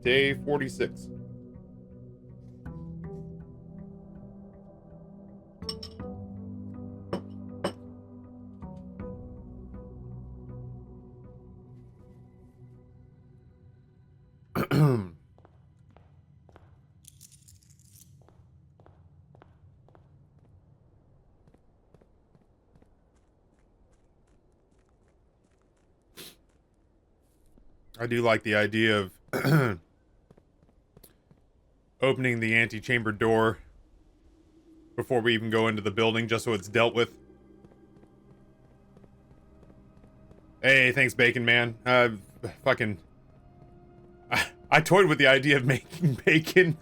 Day 46. I do like the idea of opening the antechamber door before we even go into the building, just so it's dealt with. Hey, thanks, Bacon Man. Fucking... I toyed with the idea of making bacon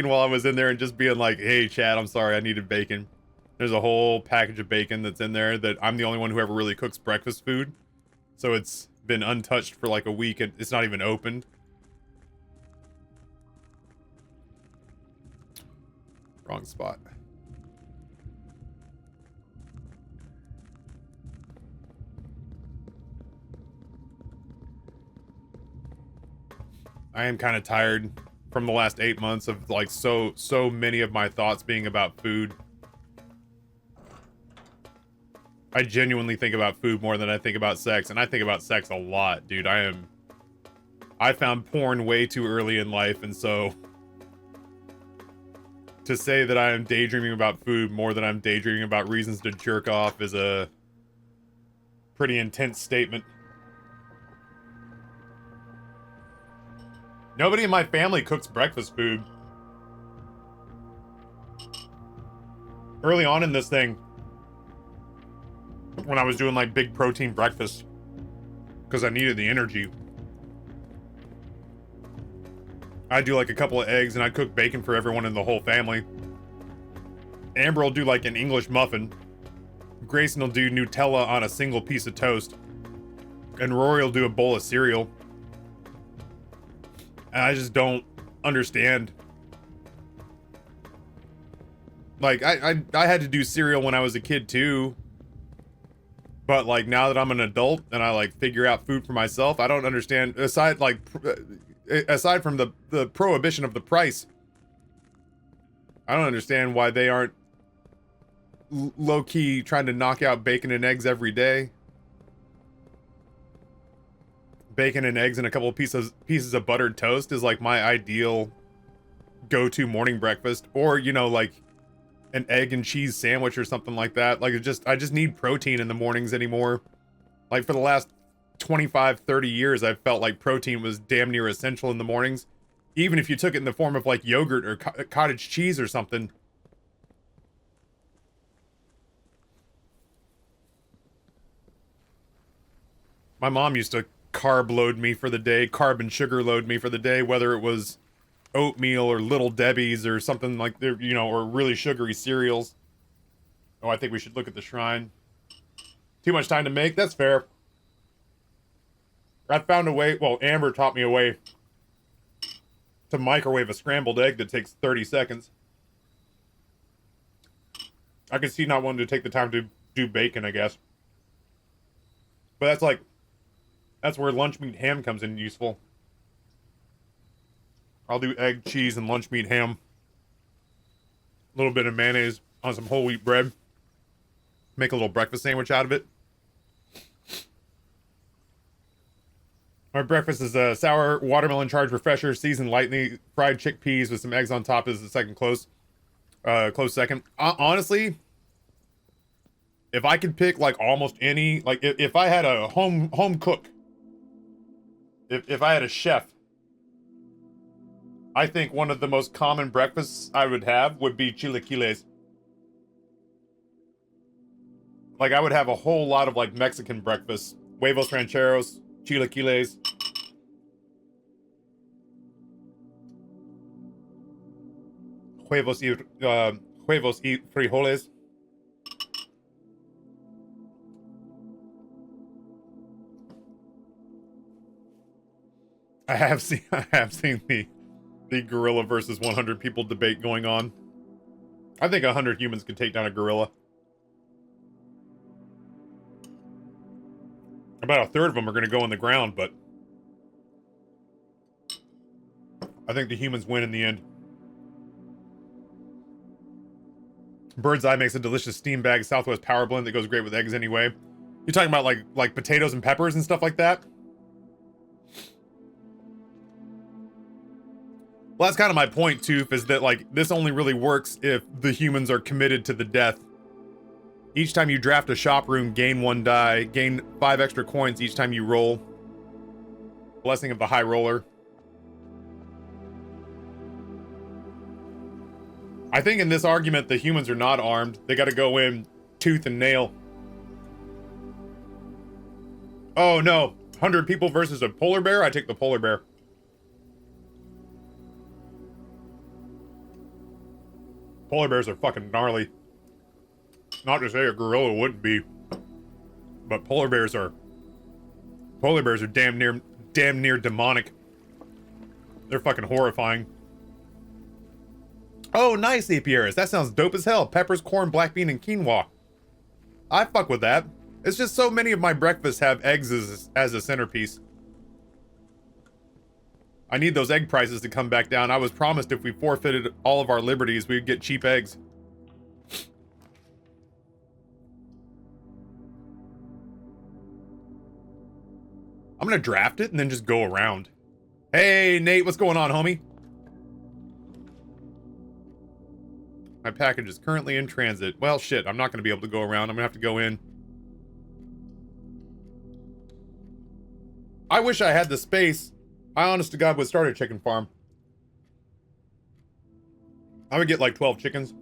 while I was in there and just being like, hey, Chad, I'm sorry, I needed bacon. There's a whole package of bacon that's in there that I'm the only one who ever really cooks breakfast food. So it's been untouched for like a week and it's not even opened. Wrong spot. I am kind of tired from the last 8 months of like so many of my thoughts being about food. I genuinely think about food more than I think about sex, and I think about sex a lot, dude. I found porn way too early in life, and so to say that I am daydreaming about food more than I'm daydreaming about reasons to jerk off is a pretty intense statement. Nobody in my family cooks breakfast food. Early on in this thing, when I was doing like big protein breakfast, because I needed the energy, I'd do like a couple of eggs and I'd cook bacon for everyone in the whole family. Amber will do like an English muffin. Grayson will do Nutella on a single piece of toast. And Rory will do a bowl of cereal. And I just don't understand. Like, I had to do cereal when I was a kid too. But like now that I'm an adult and I like figure out food for myself, I don't understand. Aside from the prohibition of the price, I don't understand why they aren't low-key trying to knock out bacon and eggs every day. Bacon and eggs and a couple of pieces of buttered toast is like my ideal go-to morning breakfast. Or, you know, like an egg and cheese sandwich or something like that. Like I just need protein in the mornings anymore. Like for the last 25, 30 years, I've felt like protein was damn near essential in the mornings. Even if you took it in the form of like yogurt or cottage cheese or something. My mom used to carb load me for the day, carb and sugar load me for the day, whether it was oatmeal or Little Debbie's or something like, you know, or really sugary cereals. Oh, I think we should look at the shrine. Too much time to make? That's fair. I found a way, well, Amber taught me a way to microwave a scrambled egg that takes 30 seconds. I could see not wanting to take the time to do bacon, I guess. But that's where lunch meat ham comes in useful. I'll do egg, cheese, and lunch meat ham. A little bit of mayonnaise on some whole wheat bread. Make a little breakfast sandwich out of it. My breakfast is a sour watermelon charged refresher, seasoned lightly, fried chickpeas with some eggs on top is the second close second. Honestly, if I could pick like almost any, like if I had a home cook, if I had a chef, I think one of the most common breakfasts I would have would be chilaquiles. Like I would have a whole lot of like Mexican breakfasts, huevos rancheros, chilaquiles. Huevos y frijoles. I have seen the gorilla versus 100 people debate going on. I think 100 humans can take down a gorilla. About a third of them are going to go in the ground, but I think the humans win in the end. Bird's Eye makes a delicious steam bag Southwest Power Blend that goes great with eggs anyway. You're talking about like potatoes and peppers and stuff like that? Well, that's kind of my point, Toof, is that like this only really works if the humans are committed to the death. Each time you draft a shop room, gain 1 die, gain 5 extra coins each time you roll. Blessing of the High Roller. I think in this argument, the humans are not armed. They got to go in tooth and nail. Oh no, 100 people versus a polar bear? I take the polar bear. Polar bears are fucking gnarly. Not to say a gorilla wouldn't be, but polar bears are damn near demonic. They're fucking horrifying. Oh, nice, Apieris. That sounds dope as hell. Peppers, corn, black bean, and quinoa. I fuck with that. It's just so many of my breakfasts have eggs as a centerpiece. I need those egg prices to come back down. I was promised if we forfeited all of our liberties, we'd get cheap eggs. I'm gonna draft it and then just go around. Hey, Nate, what's going on, homie? My package is currently in transit. Well, shit, I'm not gonna be able to go around. I'm gonna have to go in. I wish I had the space. I honest to God would start a chicken farm. I would get like 12 chickens.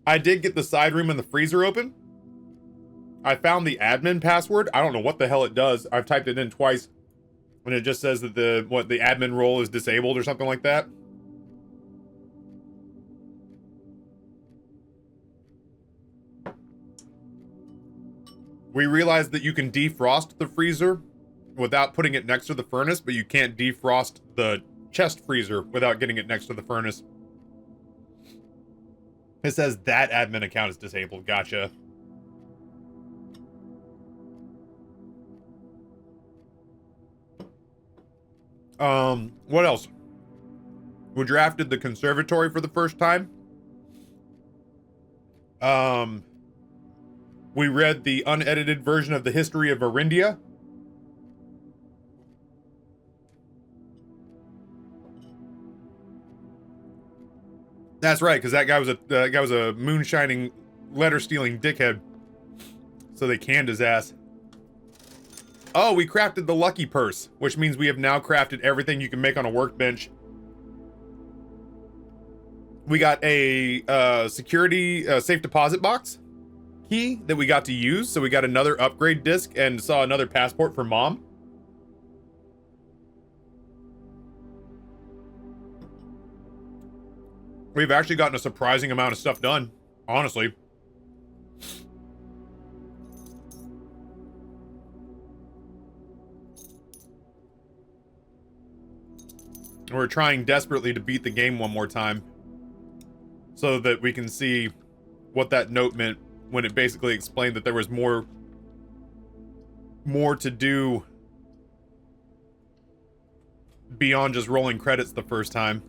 I did get the side room and the freezer open. I found the admin password. I don't know what the hell it does. I've typed it in twice. And it just says that the admin role is disabled or something like that. We realized that you can defrost the freezer without putting it next to the furnace, but you can't defrost the chest freezer without getting it next to the furnace. It says that admin account is disabled. Gotcha. What else? We drafted the conservatory for the first time. We read the unedited version of the history of Arindia. That's right, because that guy was a moonshining, letter-stealing dickhead. So they canned his ass. Oh, we crafted the lucky purse, which means we have now crafted everything you can make on a workbench. We got a security safe deposit box key that we got to use, so we got another upgrade disc and saw another passport for Mom. We've actually gotten a surprising amount of stuff done, honestly. We're trying desperately to beat the game one more time so that we can see what that note meant when it basically explained that there was more to do beyond just rolling credits the first time.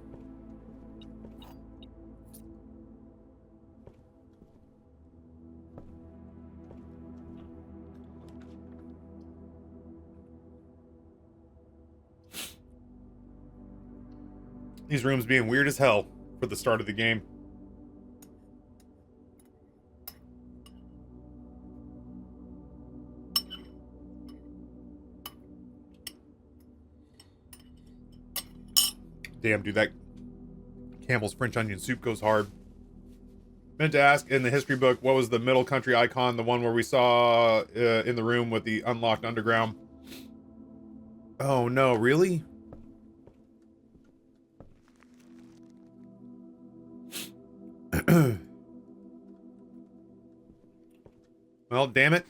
These rooms being weird as hell for the start of the game. Damn, dude, that Campbell's French onion soup goes hard. Meant to ask, in the history book, what was the middle country icon, the one where we saw in the room with the unlocked underground? Oh no, really? Well, damn it.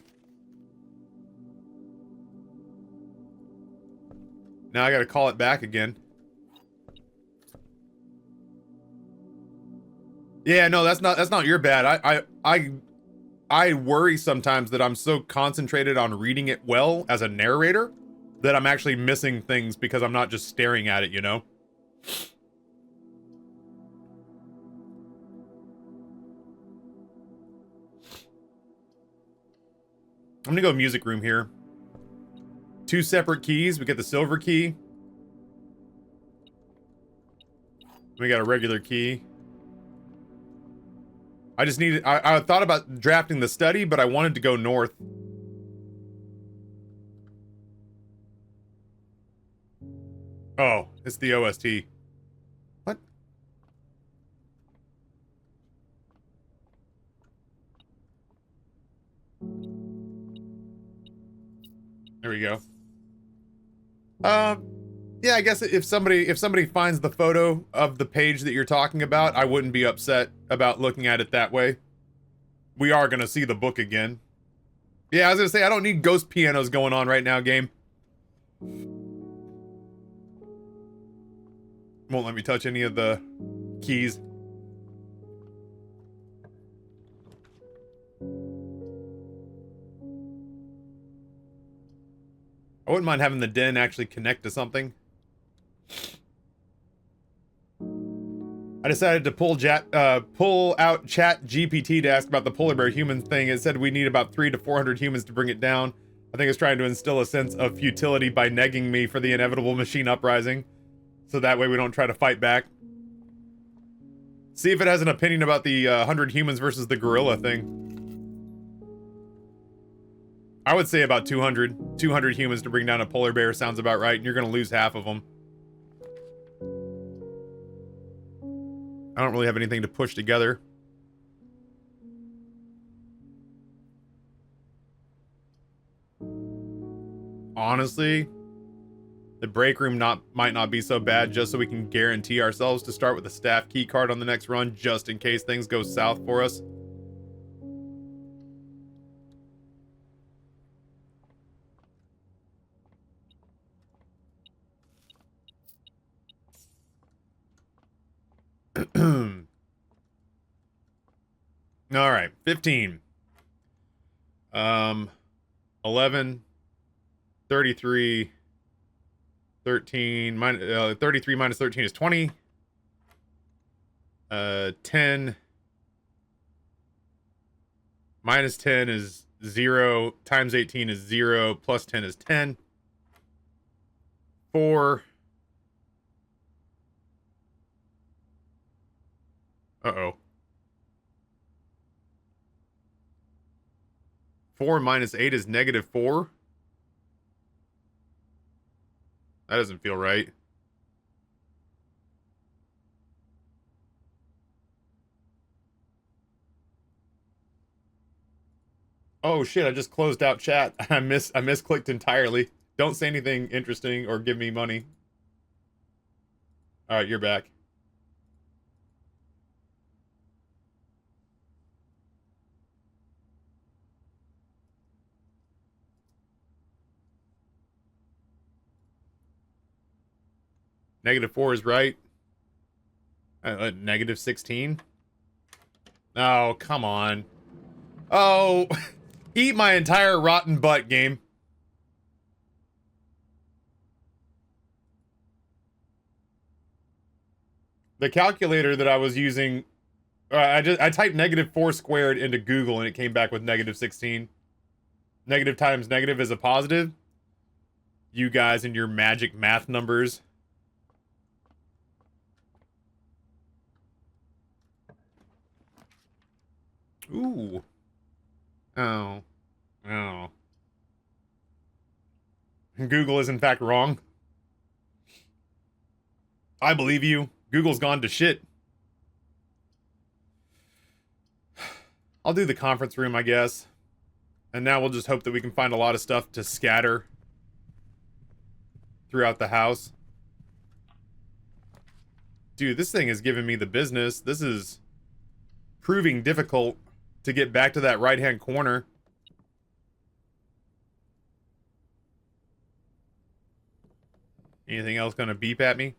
Now I gotta call it back again. Yeah, no, that's not your bad. I worry sometimes that I'm so concentrated on reading it well as a narrator that I'm actually missing things because I'm not just staring at it, you know? I'm gonna go music room here. 2 separate keys. We get the silver key. We got a regular key. I just needed... I thought about drafting the study, but I wanted to go north. Oh, it's the OST. What? There we go. Yeah, I guess if somebody finds the photo of the page that you're talking about, I wouldn't be upset about looking at it that way. We are gonna see the book again. Yeah, I was gonna say, I don't need ghost pianos going on right now, game. Won't let me touch any of the keys. I wouldn't mind having the den actually connect to something. I decided to pull out Chat GPT to ask about the polar bear human thing. It said we need about 300 to 400 humans to bring it down. I think it's trying to instill a sense of futility by negging me for the inevitable machine uprising. So that way we don't try to fight back. See if it has an opinion about the 100 humans versus the gorilla thing. I would say about 200. 200 humans to bring down a polar bear sounds about right, and you're gonna lose half of them. I don't really have anything to push together. Honestly, the break room might not be so bad, just so we can guarantee ourselves to start with a staff key card on the next run, just in case things go south for us. All right, 15. 11, 33, 13, 33 minus 13 is 20. 10 minus 10 is 0, times 18 is 0, plus 10 is 10. 4. Uh-oh. 4 minus 8 is negative 4? That doesn't feel right. Oh shit, I just closed out chat. I misclicked entirely. Don't say anything interesting or give me money. Alright, you're back. Negative 4 is right. Negative 16? Oh, come on. Oh, eat my entire rotten butt, game. The calculator that I was using, I typed negative 4 squared into Google and it came back with negative 16. Negative times negative is a positive. You guys and your magic math numbers. Ooh. Oh. Oh. Google is in fact wrong. I believe you. Google's gone to shit. I'll do the conference room, I guess. And now we'll just hope that we can find a lot of stuff to scatter throughout the house. Dude, this thing is giving me the business. This is proving difficult to get back to that right-hand corner. Anything else gonna beep at me?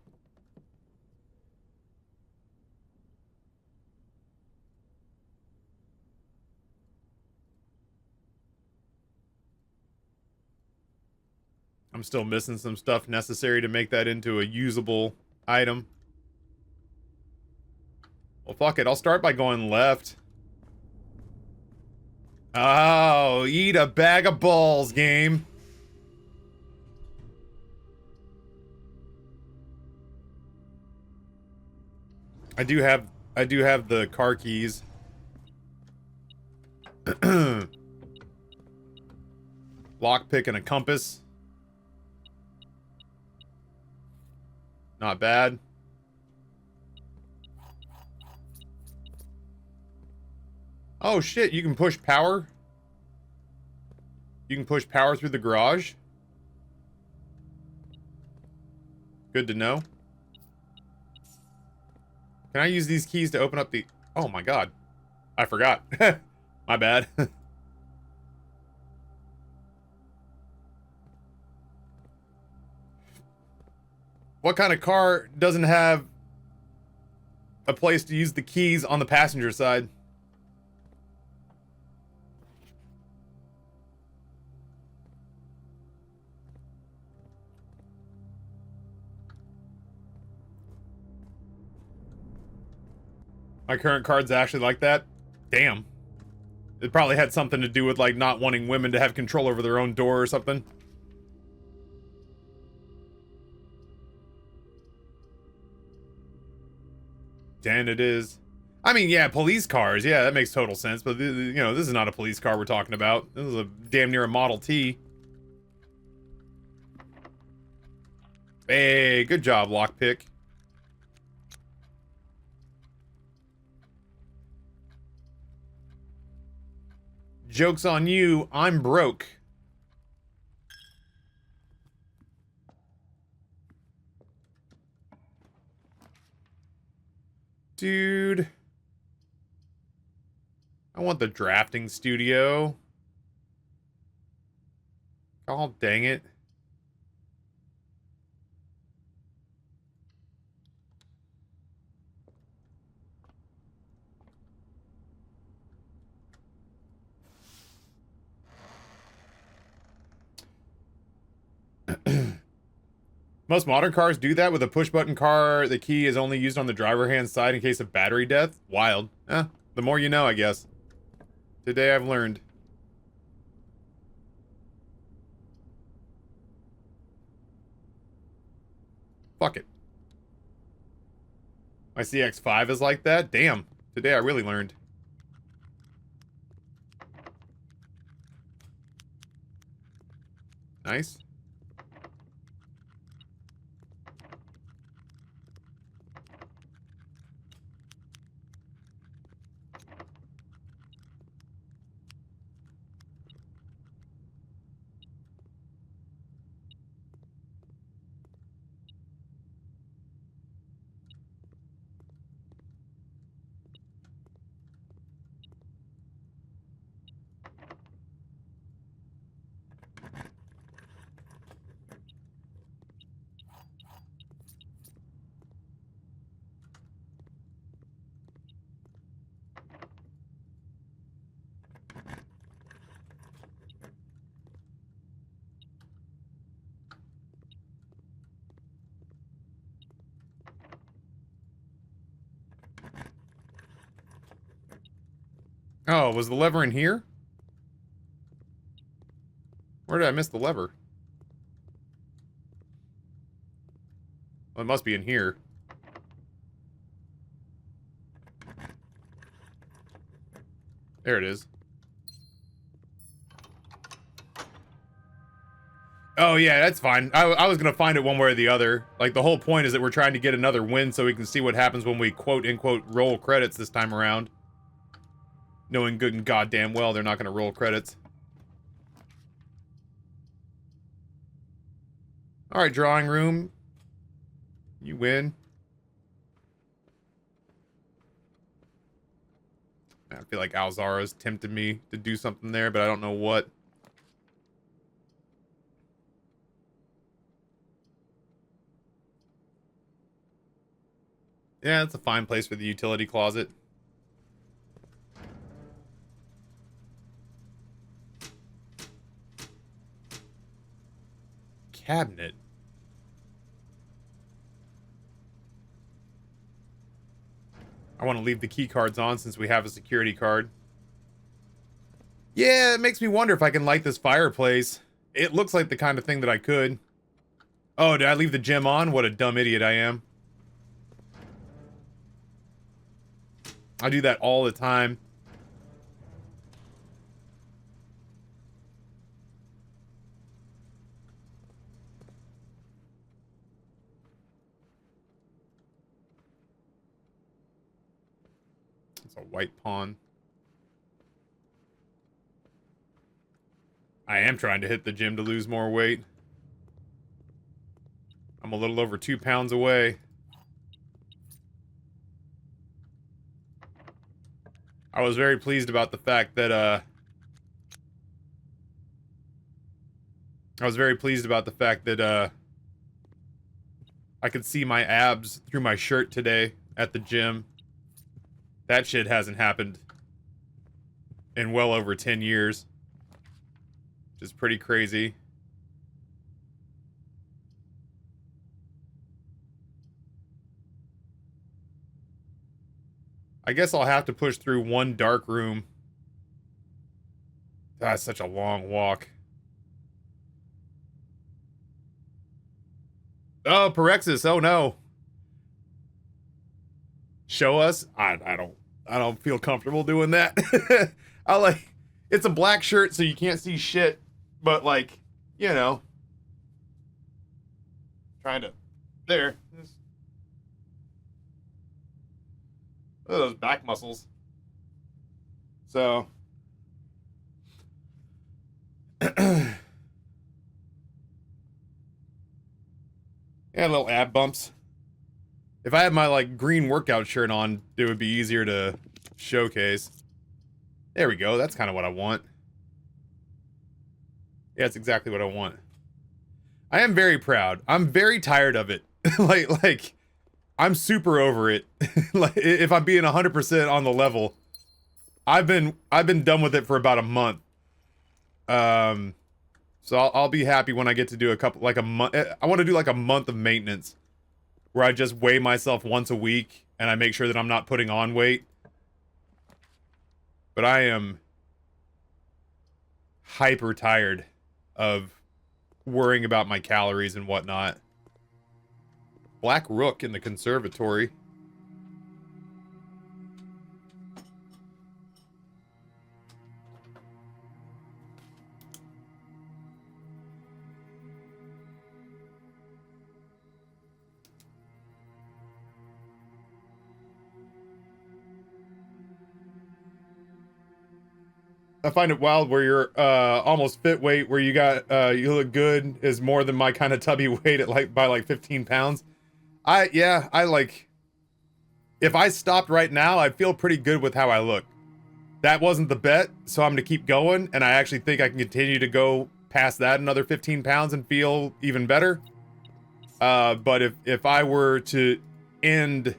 I'm still missing some stuff necessary to make that into a usable item. Well, fuck it. I'll start by going left. Oh, eat a bag of balls, game. I do have the car keys. Lockpick and a compass. Not bad. Oh shit, you can push power? You can push power through the garage? Good to know. Can I use these keys to open up the... Oh my god. I forgot. My bad. What kind of car doesn't have a place to use the keys on the passenger side? My current card's actually like that? Damn. It probably had something to do with, like, not wanting women to have control over their own door or something. Dan, it is. I mean, yeah, police cars. Yeah, that makes total sense. But, you know, this is not a police car we're talking about. This is a damn near a Model T. Hey, good job, lockpick. Joke's on you, I'm broke. Dude. I want the drafting studio. Oh, dang it. Most modern cars do that with a push-button car. The key is only used on the driver hand side in case of battery death. Wild. The more you know, I guess. Today I've learned. Fuck it. My CX-5 is like that? Damn. Today I really learned. Nice. Oh, was the lever in here? Where did I miss the lever? Well, it must be in here. There it is. Oh, yeah, that's fine. I was gonna find it one way or the other. Like, the whole point is that we're trying to get another win so we can see what happens when we quote-unquote roll credits this time around. Knowing good and goddamn well they're not gonna roll credits. Alright, drawing room. You win. I feel like Alzara's tempted me to do something there, but I don't know what. Yeah, it's a fine place for the utility closet. cabinet. I want to leave the key cards on since we have a security card. Yeah, it makes me wonder if I can light this fireplace. It looks like the kind of thing that I could. Oh, did I leave the gym on? What a dumb idiot I am. I do that all the time. It's a white pawn. I am trying to hit the gym to lose more weight. I'm a little over 2 pounds away. I was very pleased about the fact that, I could see my abs through my shirt today at the gym. That shit hasn't happened in well over 10 years. Which is pretty crazy. I guess I'll have to push through one dark room. That's such a long walk. Oh, Parexis, oh no. Show us? I don't feel comfortable doing that. It's a black shirt so you can't see shit, but like, you know. Trying to there. Look at those back muscles. So yeah, little ab bumps. If I had my like green workout shirt on, it would be easier to showcase. There we go. That's kind of what I want. Yeah, that's exactly what I want. I am very proud. I'm very tired of it. like I'm super over it. Like if I'm being 100% on the level, I've been done with it for about a month. So I'll be happy when I get to do a month. I want to do like a month of maintenance where I just weigh myself once a week and I make sure that I'm not putting on weight. But I am hyper tired of worrying about my calories and whatnot. Black Rook in the conservatory. I find it wild where you're almost fit weight, where you got you look good, is more than my kind of tubby weight at like by like 15 pounds. I like, if I stopped right now, I'd feel pretty good with how I look. That wasn't the bet, so I'm gonna keep going, and I actually think I can continue to go past that another 15 pounds and feel even better. But if I were to end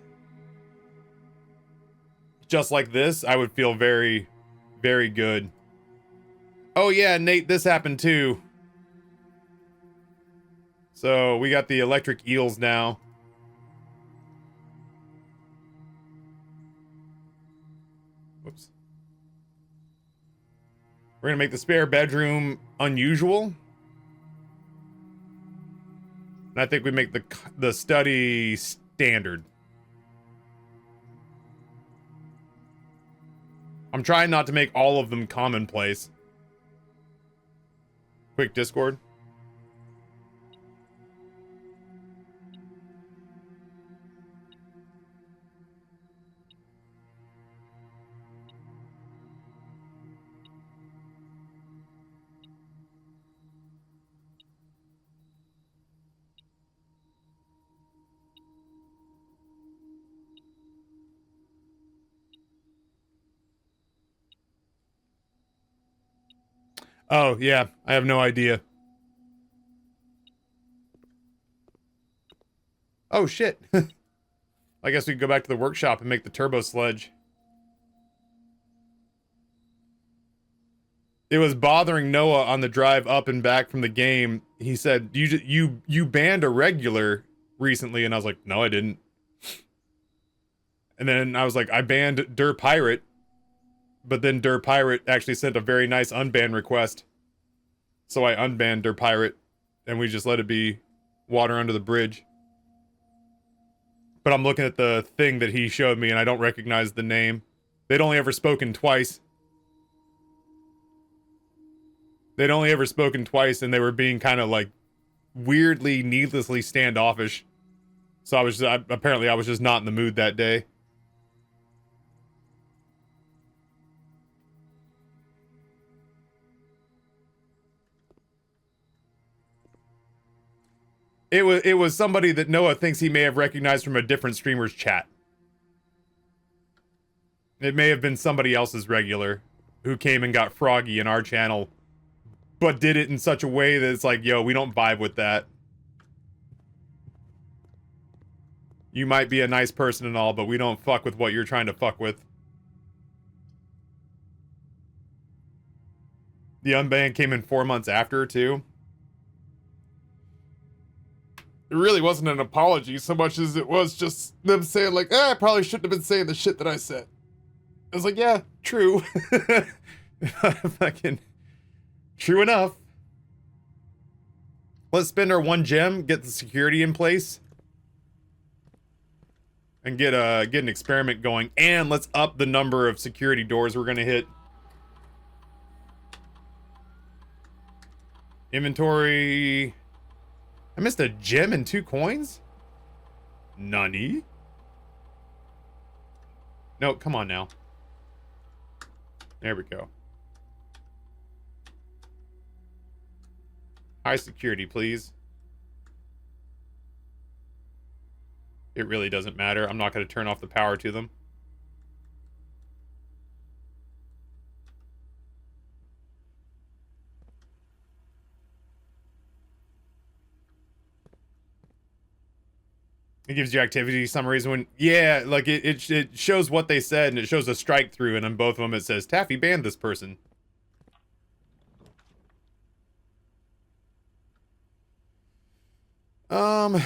just like this, I would feel very, very good. Oh yeah, Nate, this happened too. So we got the electric eels now. Whoops. We're gonna make the spare bedroom unusual. And I think we make the study standard. I'm trying not to make all of them commonplace. Quick Discord. Oh, yeah. I have no idea. Oh, shit. I guess we could go back to the workshop and make the turbo sledge. It was bothering Noah on the drive up and back from the game. He said, you banned a regular recently," and I was like, "No, I didn't." And then I was like, "I banned Dur Pirate," but then Dur Pirate actually sent a very nice unban request, so I unbanned Dur Pirate, and we just let it be water under the bridge. But I'm looking at the thing that he showed me, and I don't recognize the name. They'd only ever spoken twice. They'd only ever spoken twice, and they were being kind of like weirdly, needlessly standoffish. So apparently I was just not in the mood that day. It was somebody that Noah thinks he may have recognized from a different streamer's chat. It may have been somebody else's regular who came and got froggy in our channel, but did it in such a way that it's like, yo, we don't vibe with that. You might be a nice person and all, but we don't fuck with what you're trying to fuck with. The unban came in 4 months after, too. It really wasn't an apology so much as it was just them saying, like, I probably shouldn't have been saying the shit that I said. I was like, yeah, true. Fucking true enough. Let's spend our 1 gem, get the security in place, and get an experiment going. And let's up the number of security doors we're gonna hit. Inventory. I missed a gem and 2 coins? Nani? No, come on now. There we go. High security, please. It really doesn't matter. I'm not going to turn off the power to them. It gives you activity summaries when, yeah, like it shows what they said, and it shows a strike through, and on both of them it says, Taffy banned this person. I'll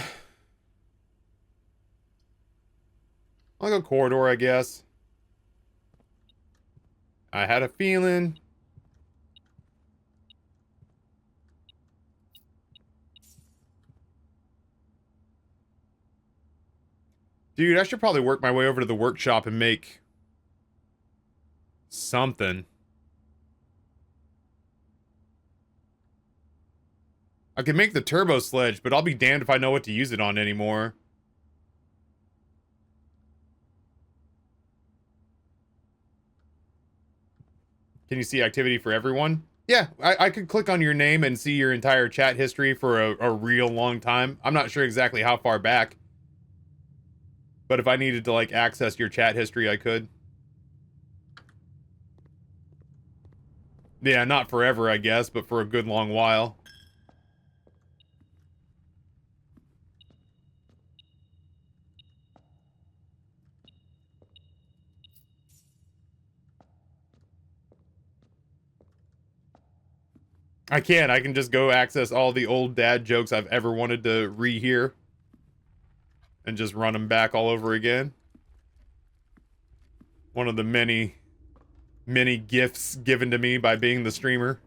go corridor, I guess. I had a feeling. Dude, I should probably work my way over to the workshop and make something. I can make the turbo sledge, but I'll be damned if I know what to use it on anymore. Can you see activity for everyone? Yeah, I could click on your name and see your entire chat history for a real long time. I'm not sure exactly how far back. But if I needed to, like, access your chat history, I could. Yeah, not forever, I guess, but for a good long while. I can just go access all the old dad jokes I've ever wanted to rehear. And just run them back all over again. One of the many gifts given to me by being the streamer.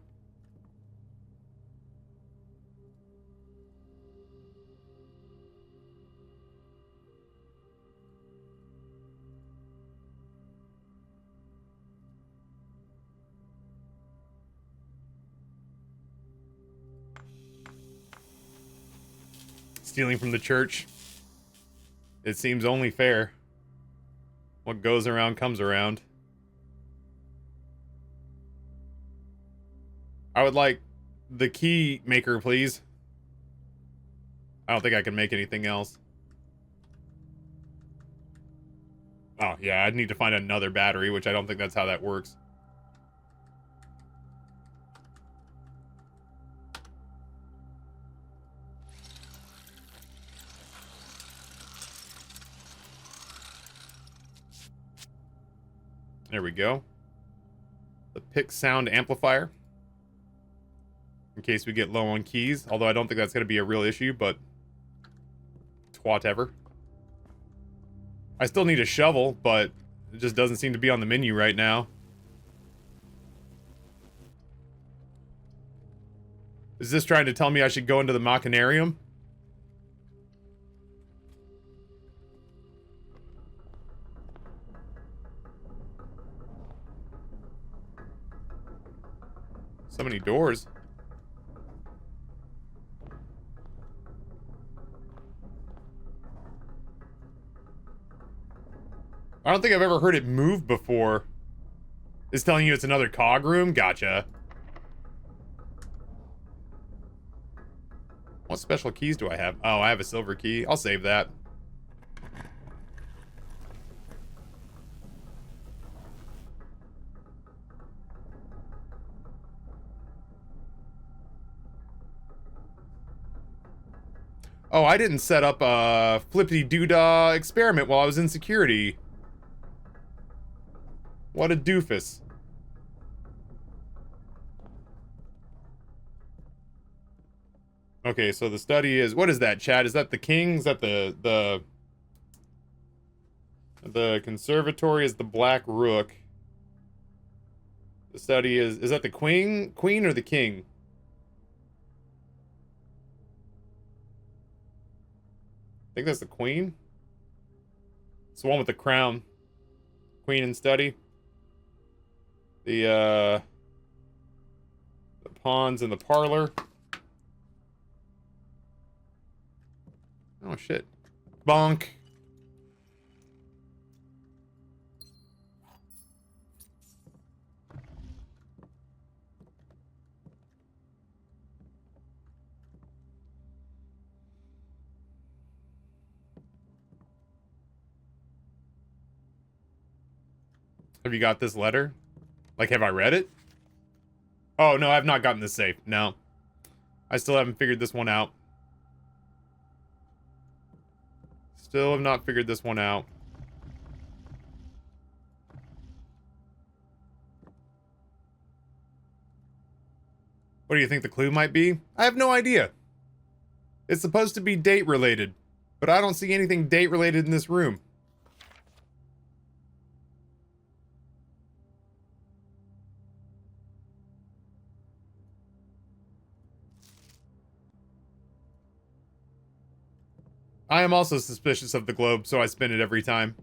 Stealing from the church. It seems only fair. What goes around comes around. I would like the key maker, please. I don't think I can make anything else. Oh, yeah, I'd need to find another battery, which I don't think that's how that works. There we go. The pick sound amplifier. in case we get low on keys. Although I don't think that's going to be a real issue, but whatever. I still need a shovel, but it just doesn't seem to be on the menu right now. Is this trying to tell me I should go into the Machinarium? So many doors. I don't think I've ever heard it move before. It's telling you it's another cog room? Gotcha. What special keys do I have? Oh, I have a silver key. I'll save that. Oh, I didn't set up a flippity-doo-dah experiment while I was in security. What a doofus. Okay, so the study is... What is that, Chad? Is that the king? Is that the conservatory is the Black Rook. The study is... Is that the queen? Queen or the king? I think that's the queen. It's the one with the crown. Queen and study. The pawns in the parlor. Oh, shit. Bonk. Have you got this letter? Like, have I read it? Oh, no, I've not gotten this safe. No. I still haven't figured this one out. Still have not figured this one out. What do you think the clue might be? I have no idea. It's supposed to be date related, but I don't see anything date related in this room. I am also suspicious of the globe, so I spin it every time.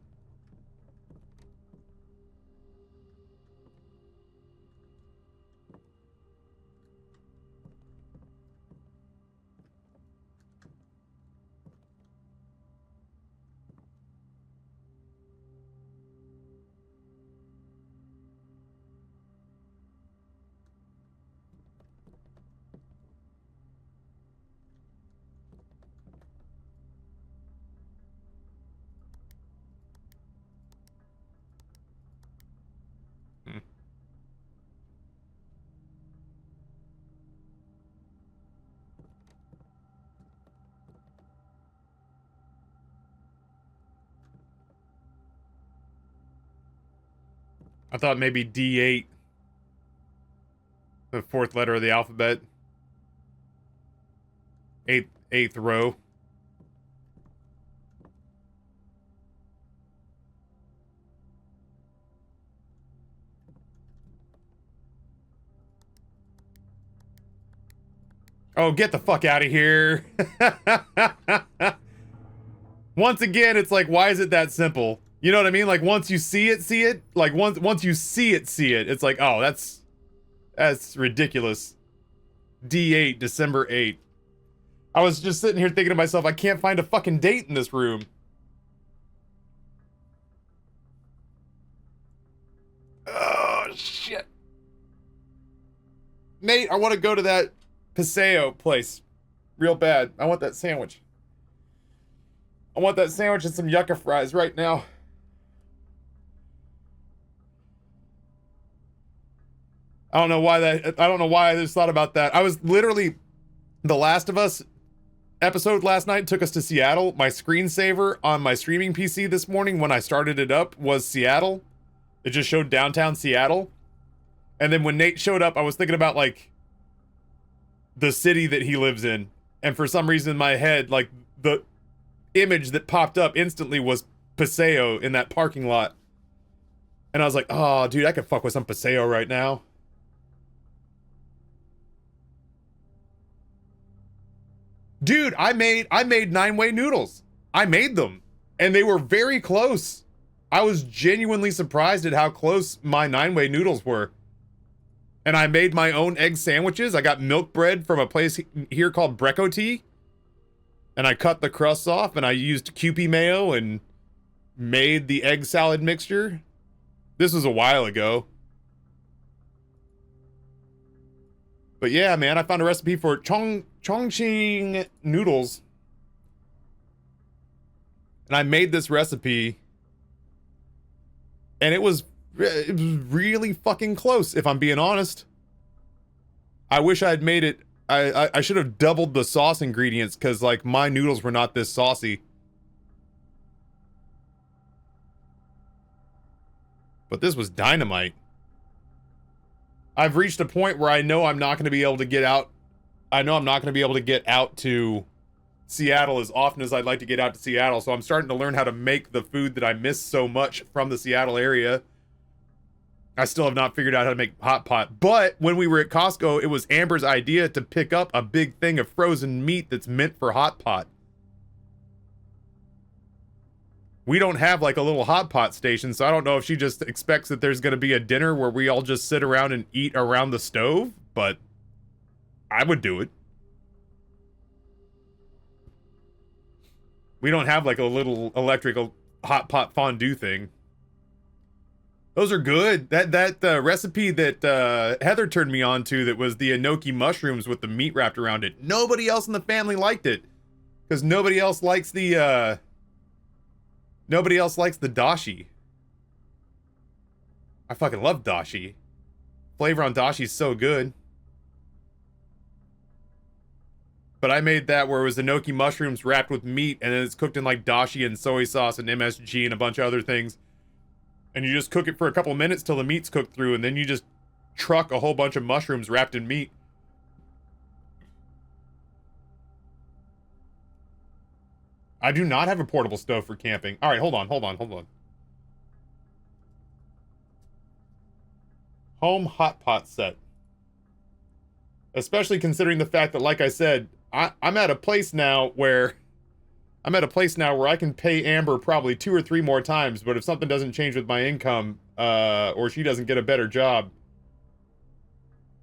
I thought maybe D8. The fourth letter of the alphabet. Eighth row. Oh, get the fuck out of here. Once again, it's like, why is it that simple? You know what I mean? Like, once you see it. Like, once you see it. It's like, oh, that's ridiculous. D8, December 8th. I was just sitting here thinking to myself, I can't find a fucking date in this room. Oh, shit. Nate, I want to go to that Paseo place real bad. I want that sandwich. I want that sandwich and some yucca fries right now. I don't know why I just thought about that. I was literally... The Last of Us episode last night took us to Seattle. My screensaver on my streaming PC this morning when I started it up was Seattle. It just showed downtown Seattle. And then when Nate showed up, I was thinking about, like... the city that he lives in. And for some reason in my head, like, the image that popped up instantly was Paseo in that parking lot. And I was like, oh, dude, I could fuck with some Paseo right now. Dude, I made 9-way noodles. I made them. And they were very close. I was genuinely surprised at how close my 9-way noodles were. And I made my own egg sandwiches. I got milk bread from a place here called Brecco Tea. And I cut the crusts off and I used Kewpie mayo and made the egg salad mixture. This was a while ago. But yeah, man, I found a recipe for Chongqing noodles. And I made this recipe. And it was really fucking close, if I'm being honest. I wish I had made it. I should have doubled the sauce ingredients, because, like, my noodles were not this saucy. But this was dynamite. I've reached a point where I know I'm not going to be able to get out. I know I'm not going to be able to get out to Seattle as often as I'd like to get out to Seattle. So I'm starting to learn how to make the food that I miss so much from the Seattle area. I still have not figured out how to make hot pot. But when we were at Costco, it was Amber's idea to pick up a big thing of frozen meat that's meant for hot pot. We don't have like a little hot pot station, so I don't know if she just expects that there's going to be a dinner where we all just sit around and eat around the stove, but I would do it. We don't have like a little electrical hot pot fondue thing. Those are good. That recipe that Heather turned me on to, that was the enoki mushrooms with the meat wrapped around it. Nobody else in the family liked it, because nobody else likes the dashi. I fucking love dashi. Flavor on dashi is so good. But I made that where it was enoki mushrooms wrapped with meat, and then it's cooked in like dashi and soy sauce and MSG and a bunch of other things. And you just cook it for a couple minutes till the meat's cooked through, and then you just truck a whole bunch of mushrooms wrapped in meat. I do not have a portable stove for camping. All right, hold on. Home hot pot set. Especially considering the fact that, like I said, I'm at a place now where I can pay Amber probably 2 or 3 more times, but if something doesn't change with my income, or she doesn't get a better job,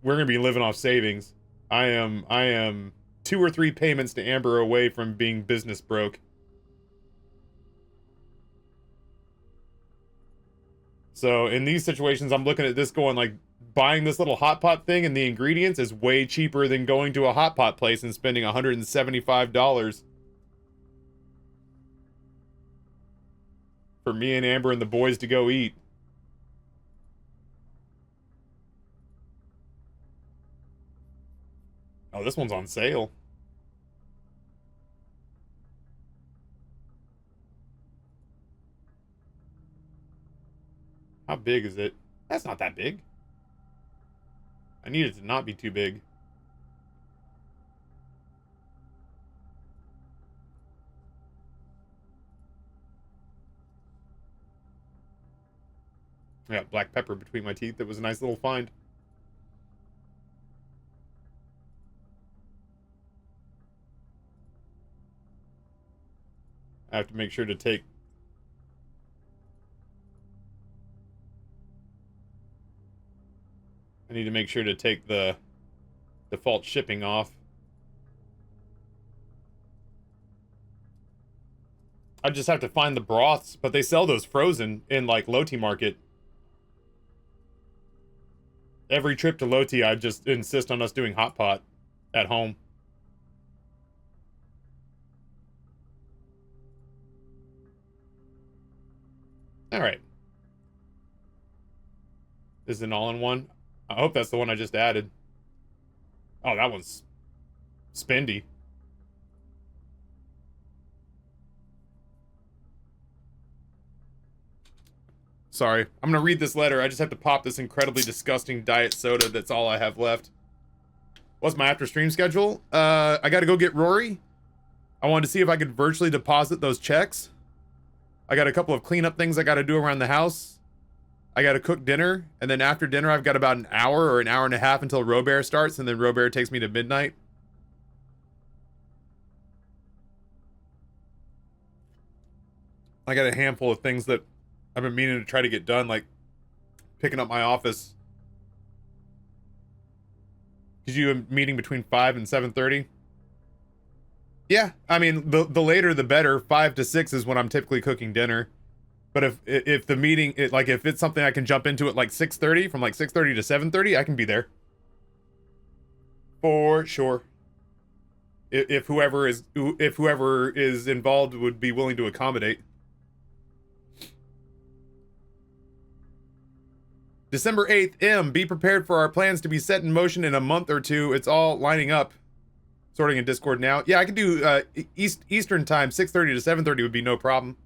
we're gonna be living off savings. I am 2 or 3 payments to Amber away from being business broke. So in these situations, I'm looking at this going like, buying this little hot pot thing and the ingredients is way cheaper than going to a hot pot place and spending $175 for me and Amber and the boys to go eat. Oh, this one's on sale. How big is it? That's not that big. I need it to not be too big. I got black pepper between my teeth. It was a nice little find. I have to make sure to take... I need to make sure to take the default shipping off. I just have to find the broths, but they sell those frozen in, like, Loti Market. Every trip to Loti, I just insist on us doing hot pot at home. Alright. This is an all-in-one. I hope that's the one I just added. Oh, that one's spendy. Sorry. I'm gonna read this letter. I just have to pop this incredibly disgusting diet soda. That's all I have left. What's my after stream schedule? I gotta go get Rory. I wanted to see if I could virtually deposit those checks. I got a couple of cleanup things I gotta do around the house. I gotta cook dinner, and then after dinner I've got about an hour or an hour and a half until Robert starts, and then Robert takes me to midnight. I got a handful of things that I've been meaning to try to get done, like picking up my office. Cause you have a meeting between 5 and 7:30? Yeah, I mean, the later the better. 5 to 6 is when I'm typically cooking dinner. But if the meeting, if it's something I can jump into at like 6:30, from like 6:30 to 7:30, I can be there. For sure. If whoever is involved would be willing to accommodate. December 8th, M. Be prepared for our plans to be set in motion in a month or two. It's all lining up. Sorting in Discord now. Yeah, I can do Eastern time, 6:30 to 7:30 would be no problem.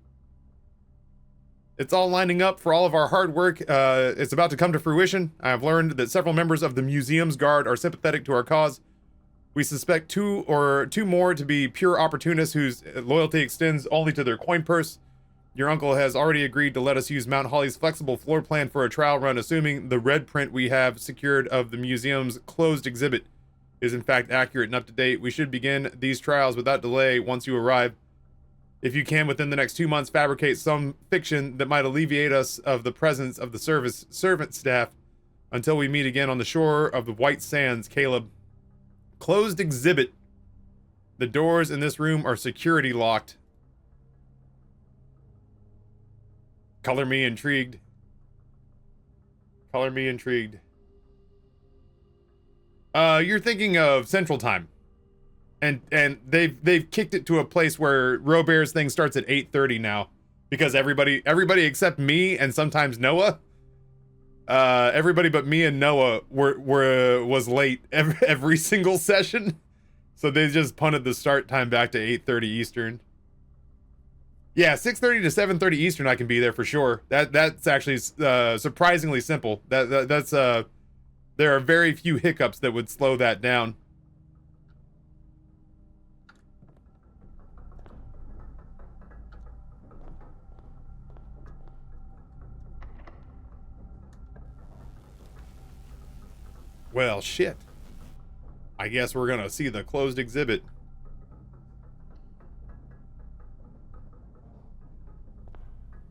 It's all lining up for all of our hard work. It's about to come to fruition. I have learned that several members of the museum's guard are sympathetic to our cause. We suspect two more to be pure opportunists whose loyalty extends only to their coin purse. Your uncle has already agreed to let us use Mount Holly's flexible floor plan for a trial run, assuming the red print we have secured of the museum's closed exhibit is in fact accurate and up to date. We should begin these trials without delay once you arrive. If you can, within the next 2 months, fabricate some fiction that might alleviate us of the presence of the servant staff until we meet again on the shore of the White Sands, Caleb. Closed exhibit. The doors in this room are security locked. Color me intrigued. Color me intrigued. You're thinking of Central Time. And they've kicked it to a place where Robert's thing starts at 8:30 now. Because everybody except me and sometimes Noah. Everybody but me and Noah was late every single session. So they just punted the start time back to 8:30 Eastern. Yeah, 6:30 to 7:30 Eastern, I can be there for sure. That's actually surprisingly simple. That's there are very few hiccups that would slow that down. Well, shit. I guess we're gonna see the closed exhibit.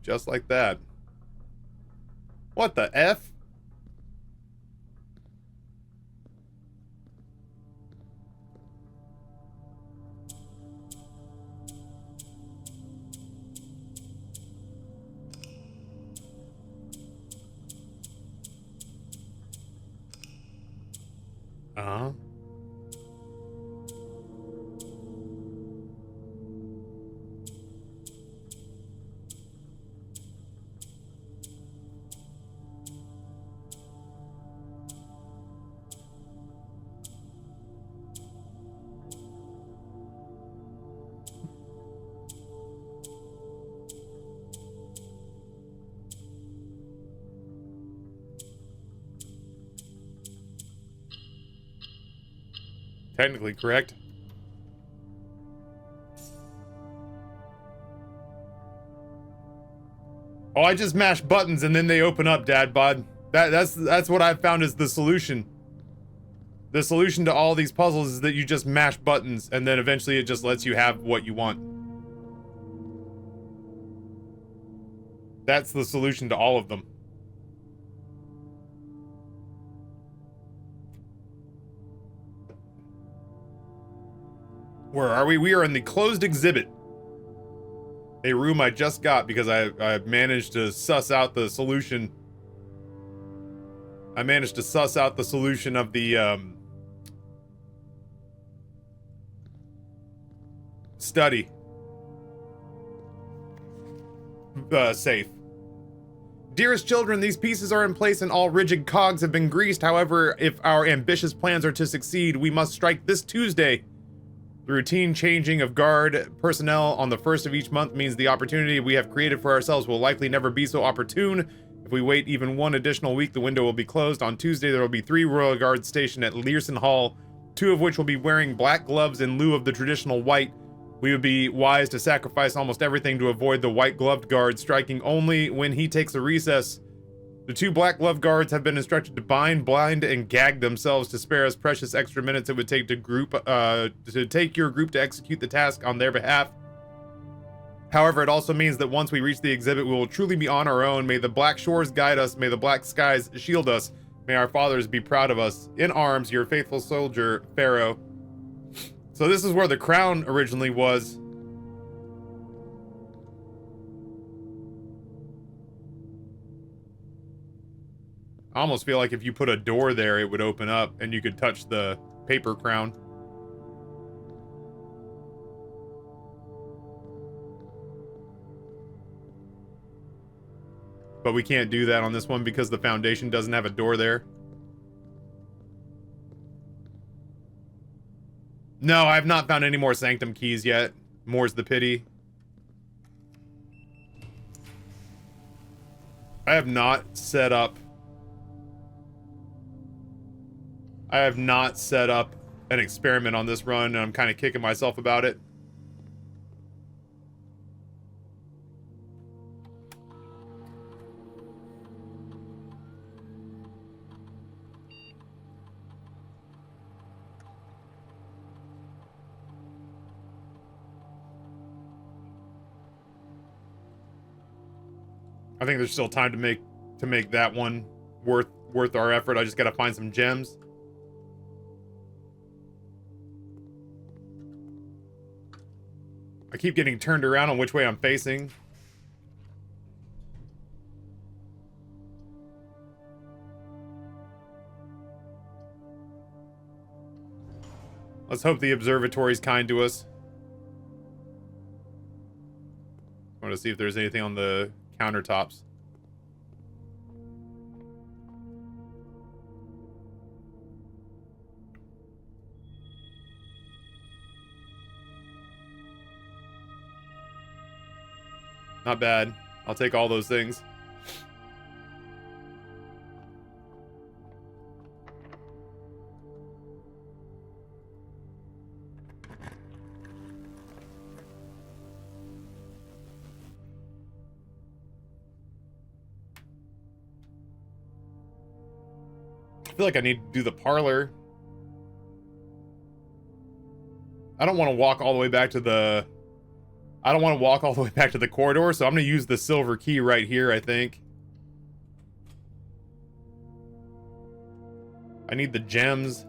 Just like that. What the F? Uh-huh. Technically correct. Oh, I just mash buttons and then they open up, Dad Bod. That's what I've found is the solution. The solution to all these puzzles is that you just mash buttons and then eventually it just lets you have what you want. That's the solution to all of them. Where are we? We are in the closed exhibit. A room I just got because I managed to suss out the solution. I managed to suss out the solution of the study. Safe. Dearest children, these pieces are in place and all rigid cogs have been greased. However, if our ambitious plans are to succeed, we must strike this Tuesday. The routine changing of guard personnel on the first of each month means the opportunity we have created for ourselves will likely never be so opportune. If we wait even one additional week, the window will be closed. On Tuesday, there will be 3 Royal Guards stationed at Learson Hall two of which will be wearing black gloves in lieu of the traditional white. We would be wise to sacrifice almost everything to avoid the white-gloved guard striking only when he takes a recess. The two black-gloved guards have been instructed to bind, blind, and gag themselves to spare us precious extra minutes it would take to take your group to execute the task on their behalf. However, it also means that once we reach the exhibit, we will truly be on our own. May the black shores guide us. May the black skies shield us. May our fathers be proud of us. In arms, your faithful soldier, Pharaoh. So this is where the crown originally was. I almost feel like if you put a door there, it would open up and you could touch the paper crown. But we can't do that on this one because the foundation doesn't have a door there. No, I have not found any more sanctum keys yet. More's the pity. I have not set up an experiment on this run, and I'm kind of kicking myself about it. I think there's still time to make that one worth our effort. I just gotta find some gems. I keep getting turned around on which way I'm facing. Let's hope the observatory's kind to us. I want to see if there's anything on the countertops. Not bad. I'll take all those things. I feel like I need to do the parlor. I don't want to walk all the way back to the... I don't want to walk all the way back to the corridor, so I'm going to use the silver key right here, I think. I need the gems.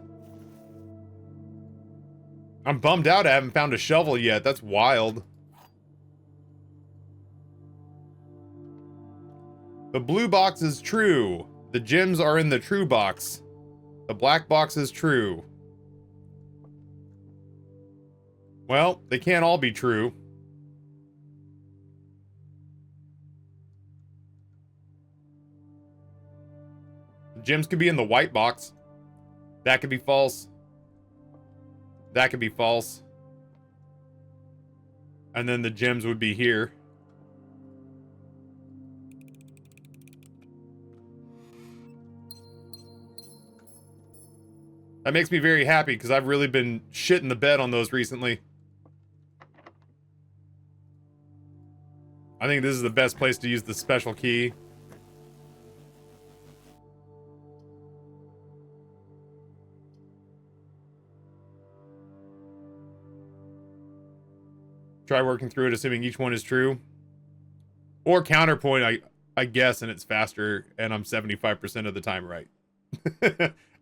I'm bummed out I haven't found a shovel yet. That's wild. The blue box is true. The gems are in the true box. The black box is true. Well, they can't all be true. The gems could be in the white box. That could be false. That could be false. And then the gems would be here. That makes me very happy because I've really been shitting the bed on those recently. I think this is the best place to use the special key. Try working through it, assuming each one is true. Or counterpoint, I guess, and it's faster, and I'm 75% of the time right.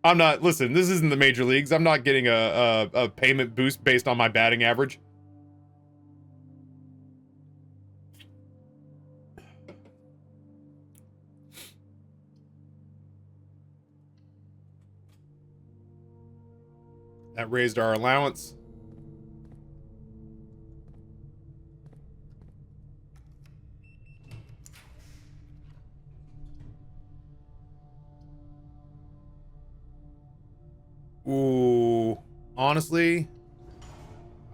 I'm not, listen, this isn't the major leagues. I'm not getting a payment boost based on my batting average. That raised our allowance. Ooh, honestly,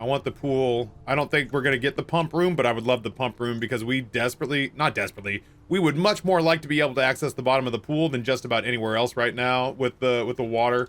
I want the pool. I don't think we're going to get the pump room, but I would love the pump room because we not desperately, we would much more like to be able to access the bottom of the pool than just about anywhere else right now with the water.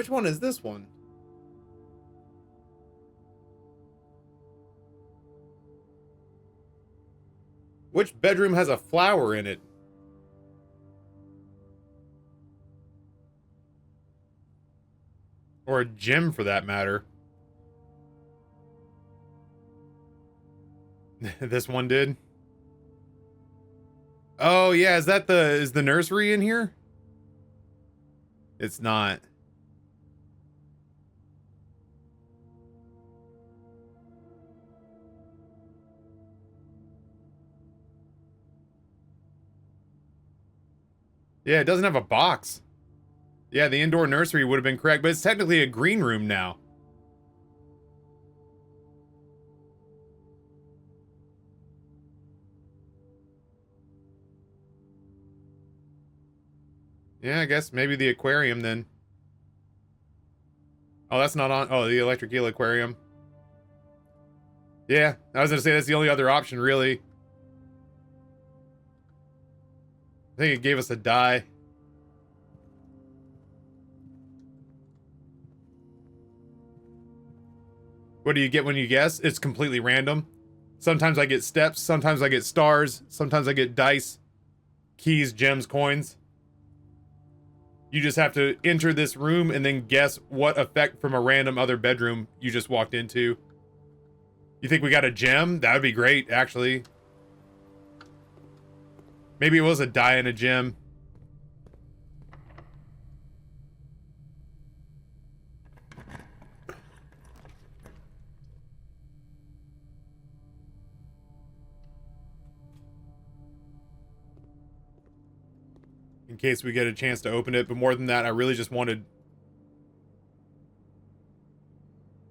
Which one is this one? Which bedroom has a flower in it? Or a gem, for that matter. This one did? Oh, yeah, is the nursery in here? It's not. Yeah, it doesn't have a box. Yeah, the indoor nursery would have been correct, but it's technically a green room now. Yeah, I guess maybe the aquarium then. Oh, that's not on. Oh, the electric eel aquarium. Yeah, I was gonna say that's the only other option, really. I think it gave us a die. What do you get when you guess? It's completely random. Sometimes I get steps, sometimes I get stars, sometimes I get dice, keys, gems, coins. You just have to enter this room and then guess what effect from a random other bedroom you just walked into. You think we got a gem? That would be great, actually. Maybe it was a die and a gem. In case we get a chance to open it, but more than that, I really just wanted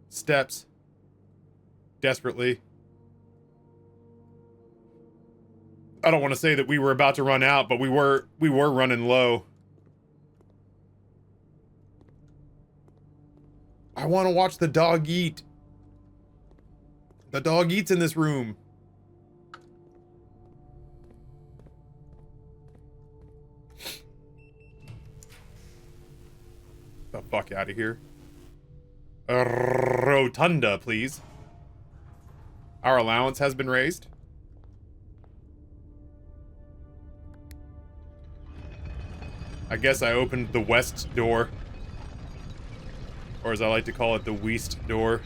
steps. Desperately. I don't want to say that we were about to run out, but we were running low. I want to watch the dog eat. The dog eats in this room. The fuck out of here. A rotunda, please. Our allowance has been raised. I guess I opened the west door. Or as I like to call it, the west door.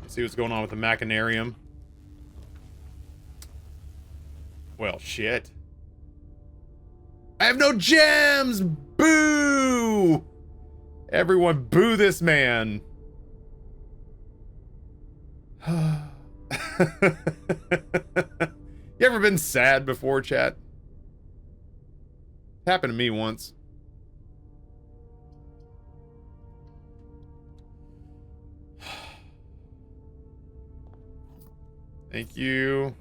Let's see what's going on with the machinarium. Well, shit. I have no gems! Boo! Everyone boo this man. You ever been sad before, chat? It happened to me once. Thank you.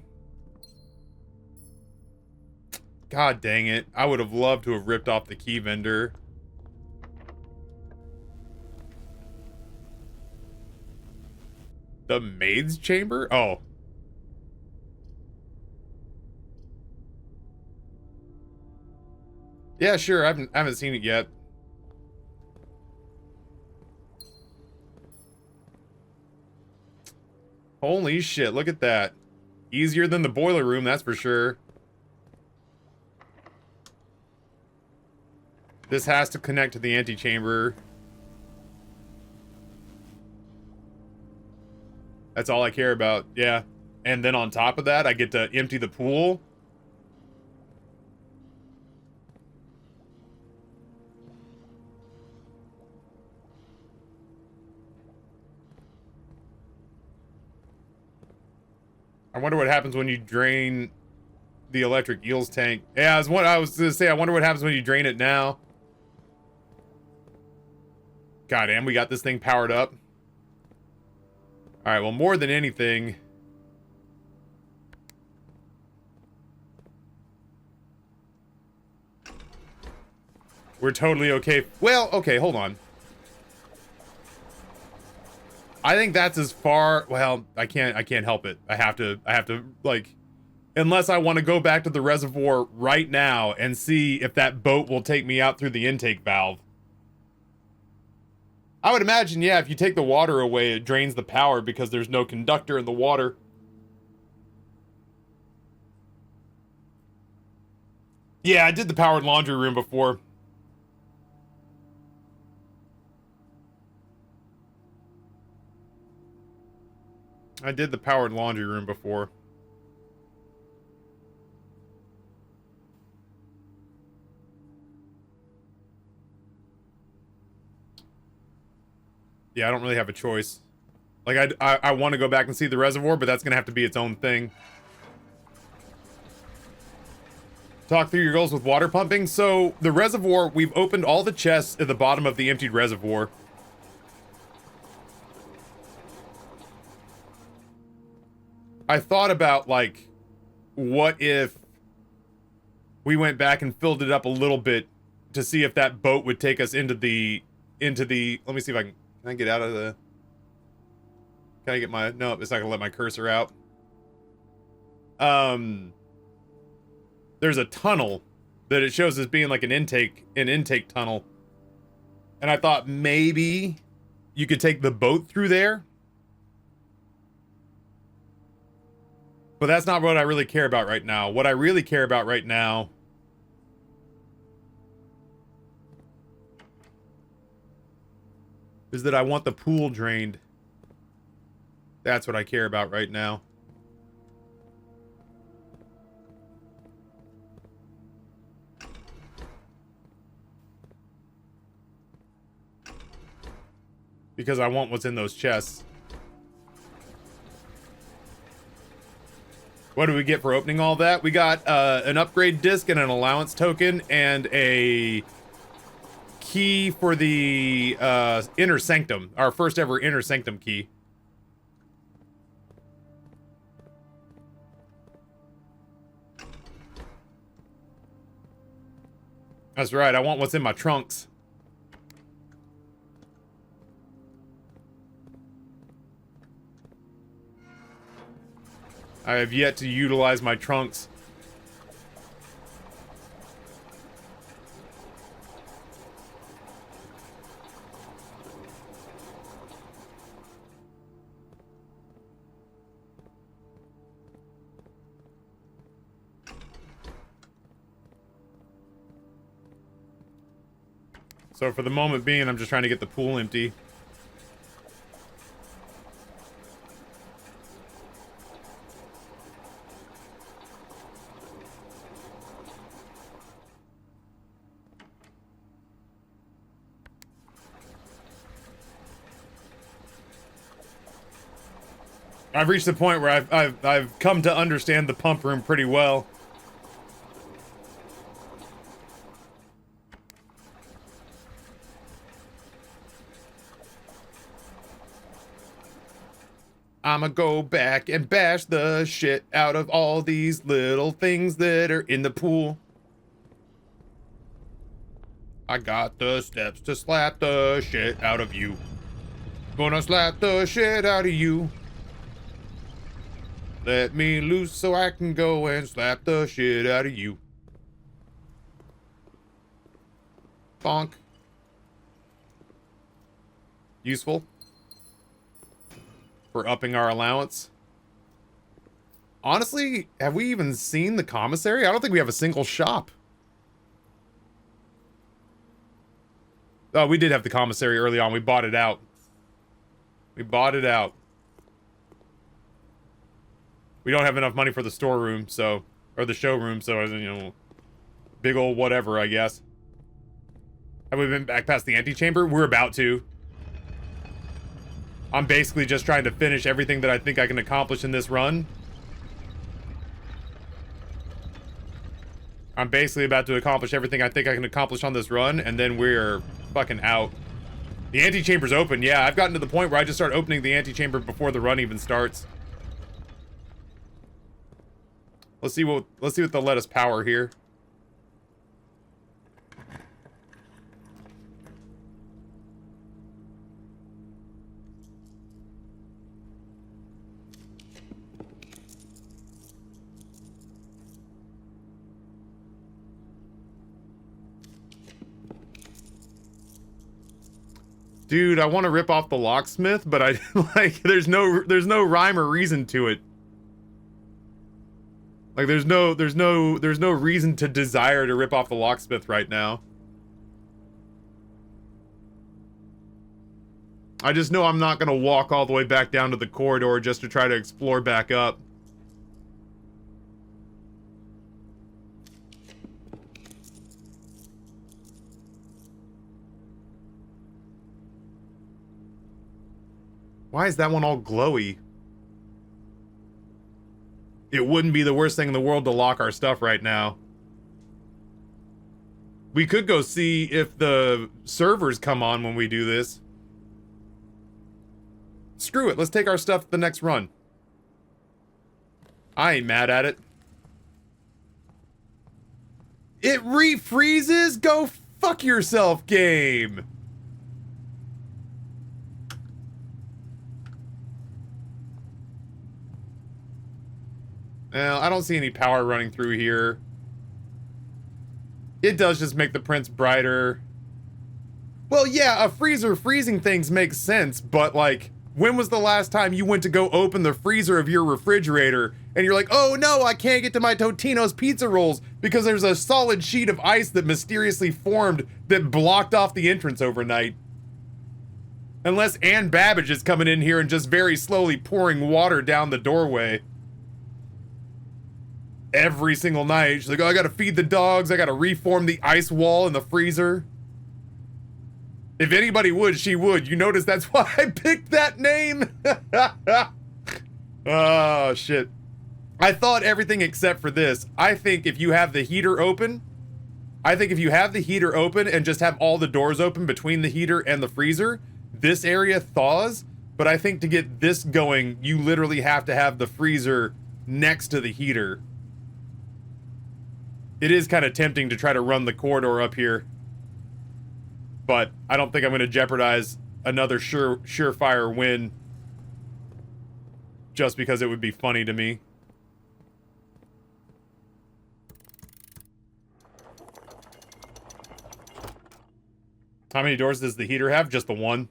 God dang it. I would have loved to have ripped off the key vendor. The maid's chamber? Oh. Yeah, sure. I haven't seen it yet. Holy shit, look at that. Easier than the boiler room, that's for sure. This has to connect to the antechamber. That's all I care about, yeah. And then on top of that, I get to empty the pool. I wonder what happens when you drain the electric eels tank. Yeah, I was gonna say, I wonder what happens when you drain it now. God damn, we got this thing powered up. Alright, well, more than anything, we're totally okay. Well, okay, hold on. I think that's as far, well, I can't help it. I have to, like, unless I want to go back to the reservoir right now and see if that boat will take me out through the intake valve. I would imagine, yeah, if you take the water away, it drains the power because there's no conductor in the water. Yeah, I did the powered laundry room before. I did the powered laundry room before. Yeah, I don't really have a choice. Like, I want to go back and see the reservoir, but that's going to have to be its own thing. Talk through your goals with water pumping. So, the reservoir, we've opened all the chests at the bottom of the emptied reservoir. I thought about, like, what if we went back and filled it up a little bit to see if that boat would take us into the, let me see if can I get out of the, can I get my, no, it's not gonna let my cursor out. There's a tunnel that it shows as being like an intake tunnel. And I thought maybe you could take the boat through there. But that's not what I really care about right now. What I really care about right now is that I want the pool drained. That's what I care about right now. Because I want what's in those chests. What do we get for opening all that? We got an upgrade disc and an allowance token and a key for the inner sanctum. Our first ever inner sanctum key. That's right, I want what's in my trunks. I have yet to utilize my trunks. So for the moment being, I'm just trying to get the pool empty. I've reached the point where I've come to understand the pump room pretty well. I'ma go back and bash the shit out of all these little things that are in the pool. I got the steps to slap the shit out of you. Gonna slap the shit out of you. Let me loose so I can go and slap the shit out of you. Bonk. Useful. For upping our allowance. Honestly, have we even seen the commissary? I don't think we have a single shop. Oh, we did have the commissary early on. We bought it out. We bought it out. We don't have enough money for the storeroom, so... Or the showroom, so, you know... Big old whatever, I guess. Have we been back past the antechamber? We're about to. I'm basically just trying to finish everything that I think I can accomplish in this run. I'm basically about to accomplish everything I think I can accomplish on this run, and then we're fucking out. The antechamber's open, yeah. I've gotten to the point where I just start opening the antechamber before the run even starts. Let's see what they'll let us power here. Dude, I want to rip off the locksmith, but I like there's no rhyme or reason to it. Like there's no reason to desire to rip off the locksmith right now. I just know I'm not gonna walk all the way back down to the corridor just to try to explore back up. Why is that one all glowy? It wouldn't be the worst thing in the world to lock our stuff right now. We could go see if the servers come on when we do this. Screw it, let's take our stuff the next run. I ain't mad at it. It refreezes? Go fuck yourself, game! Well, I don't see any power running through here. It does just make the prints brighter. Well, yeah, a freezer freezing things makes sense, but like, when was the last time you went to go open the freezer of your refrigerator and you're like, oh no, I can't get to my Totino's pizza rolls because there's a solid sheet of ice that mysteriously formed that blocked off the entrance overnight. Unless Ann Babbage is coming in here and just very slowly pouring water down the doorway. Every single night, she's like, oh, I gotta feed the dogs, I gotta reform the ice wall in the freezer. If anybody would, she would. You notice that's why I picked that name? Oh, shit. I thought everything except for this. I think if you have the heater open, and just have all the doors open between the heater and the freezer, this area thaws. But I think to get this going, you literally have to have the freezer next to the heater. It is kind of tempting to try to run the corridor up here. But I don't think I'm going to jeopardize another surefire win just because it would be funny to me. How many doors does the heater have? Just the one?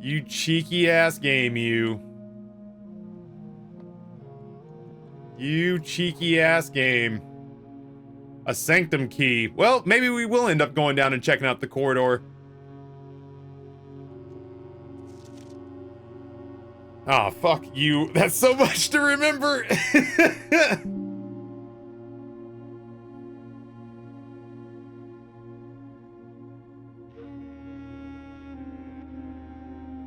You cheeky ass game, you. You cheeky ass game. A sanctum key. Well, maybe we will end up going down and checking out the corridor. Ah, oh, fuck you. That's so much to remember.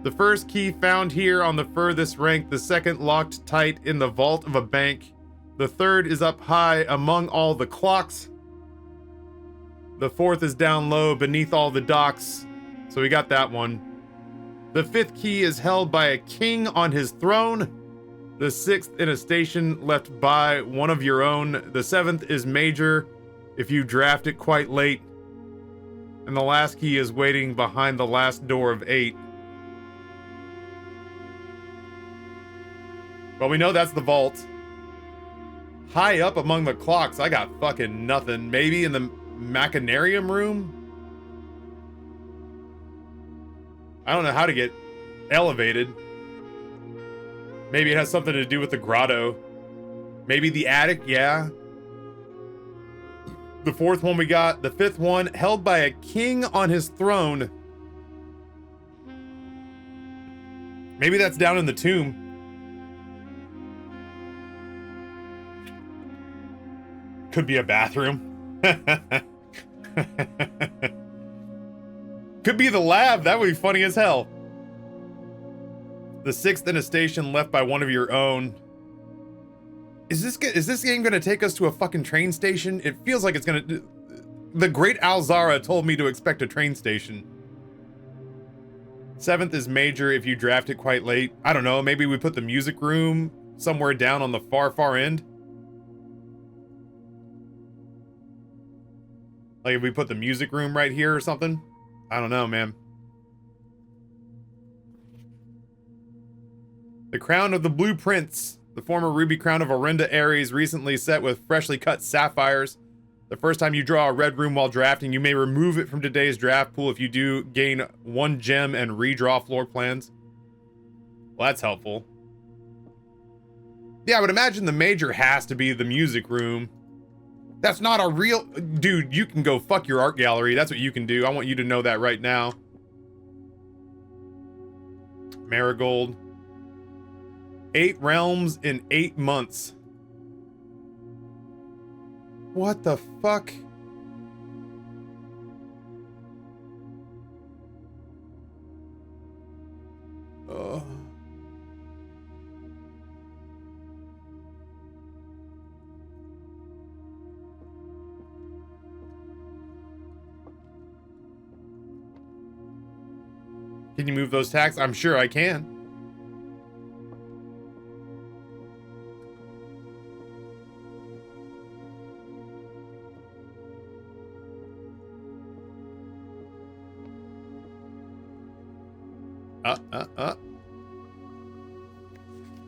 The first key found here on the furthest rank, the second locked tight in the vault of a bank. The third is up high among all the clocks. The fourth is down low beneath all the docks. So we got that one. The fifth key is held by a king on his throne. The sixth in a station left by one of your own. The seventh is major if you draft it quite late. And the last key is waiting behind the last door of 8. Well, we know that's the vault. High up among the clocks, I got fucking nothing. Maybe in the machinarium room? I don't know how to get elevated. Maybe it has something to do with the grotto. Maybe the attic, yeah. The fourth one we got. The fifth one, held by a king on his throne. Maybe that's down in the tomb. Could be a bathroom. Could be the lab. That would be funny as hell. The sixth in a station left by one of your own. Is this game gonna take us to a fucking train station? It feels like it's gonna... The great Alzara told me to expect a train station. Seventh is major if you draft it quite late. I don't know, maybe we put the music room somewhere down on the far end. Like if we put the music room right here or something? I don't know, man. The crown of the blueprints. The former ruby crown of Orinda Ares, recently set with freshly cut sapphires. The first time you draw a red rune while drafting, you may remove it from today's draft pool. If you do, gain 1 gem and redraw floor plans. Well, that's helpful. Yeah, I would imagine the major has to be the music room. That's not a real... Dude, you can go fuck your art gallery. That's what you can do. I want you to know that right now. Marigold. 8 realms in 8 months. What the fuck? Ugh. Can you move those tags? I'm sure I can.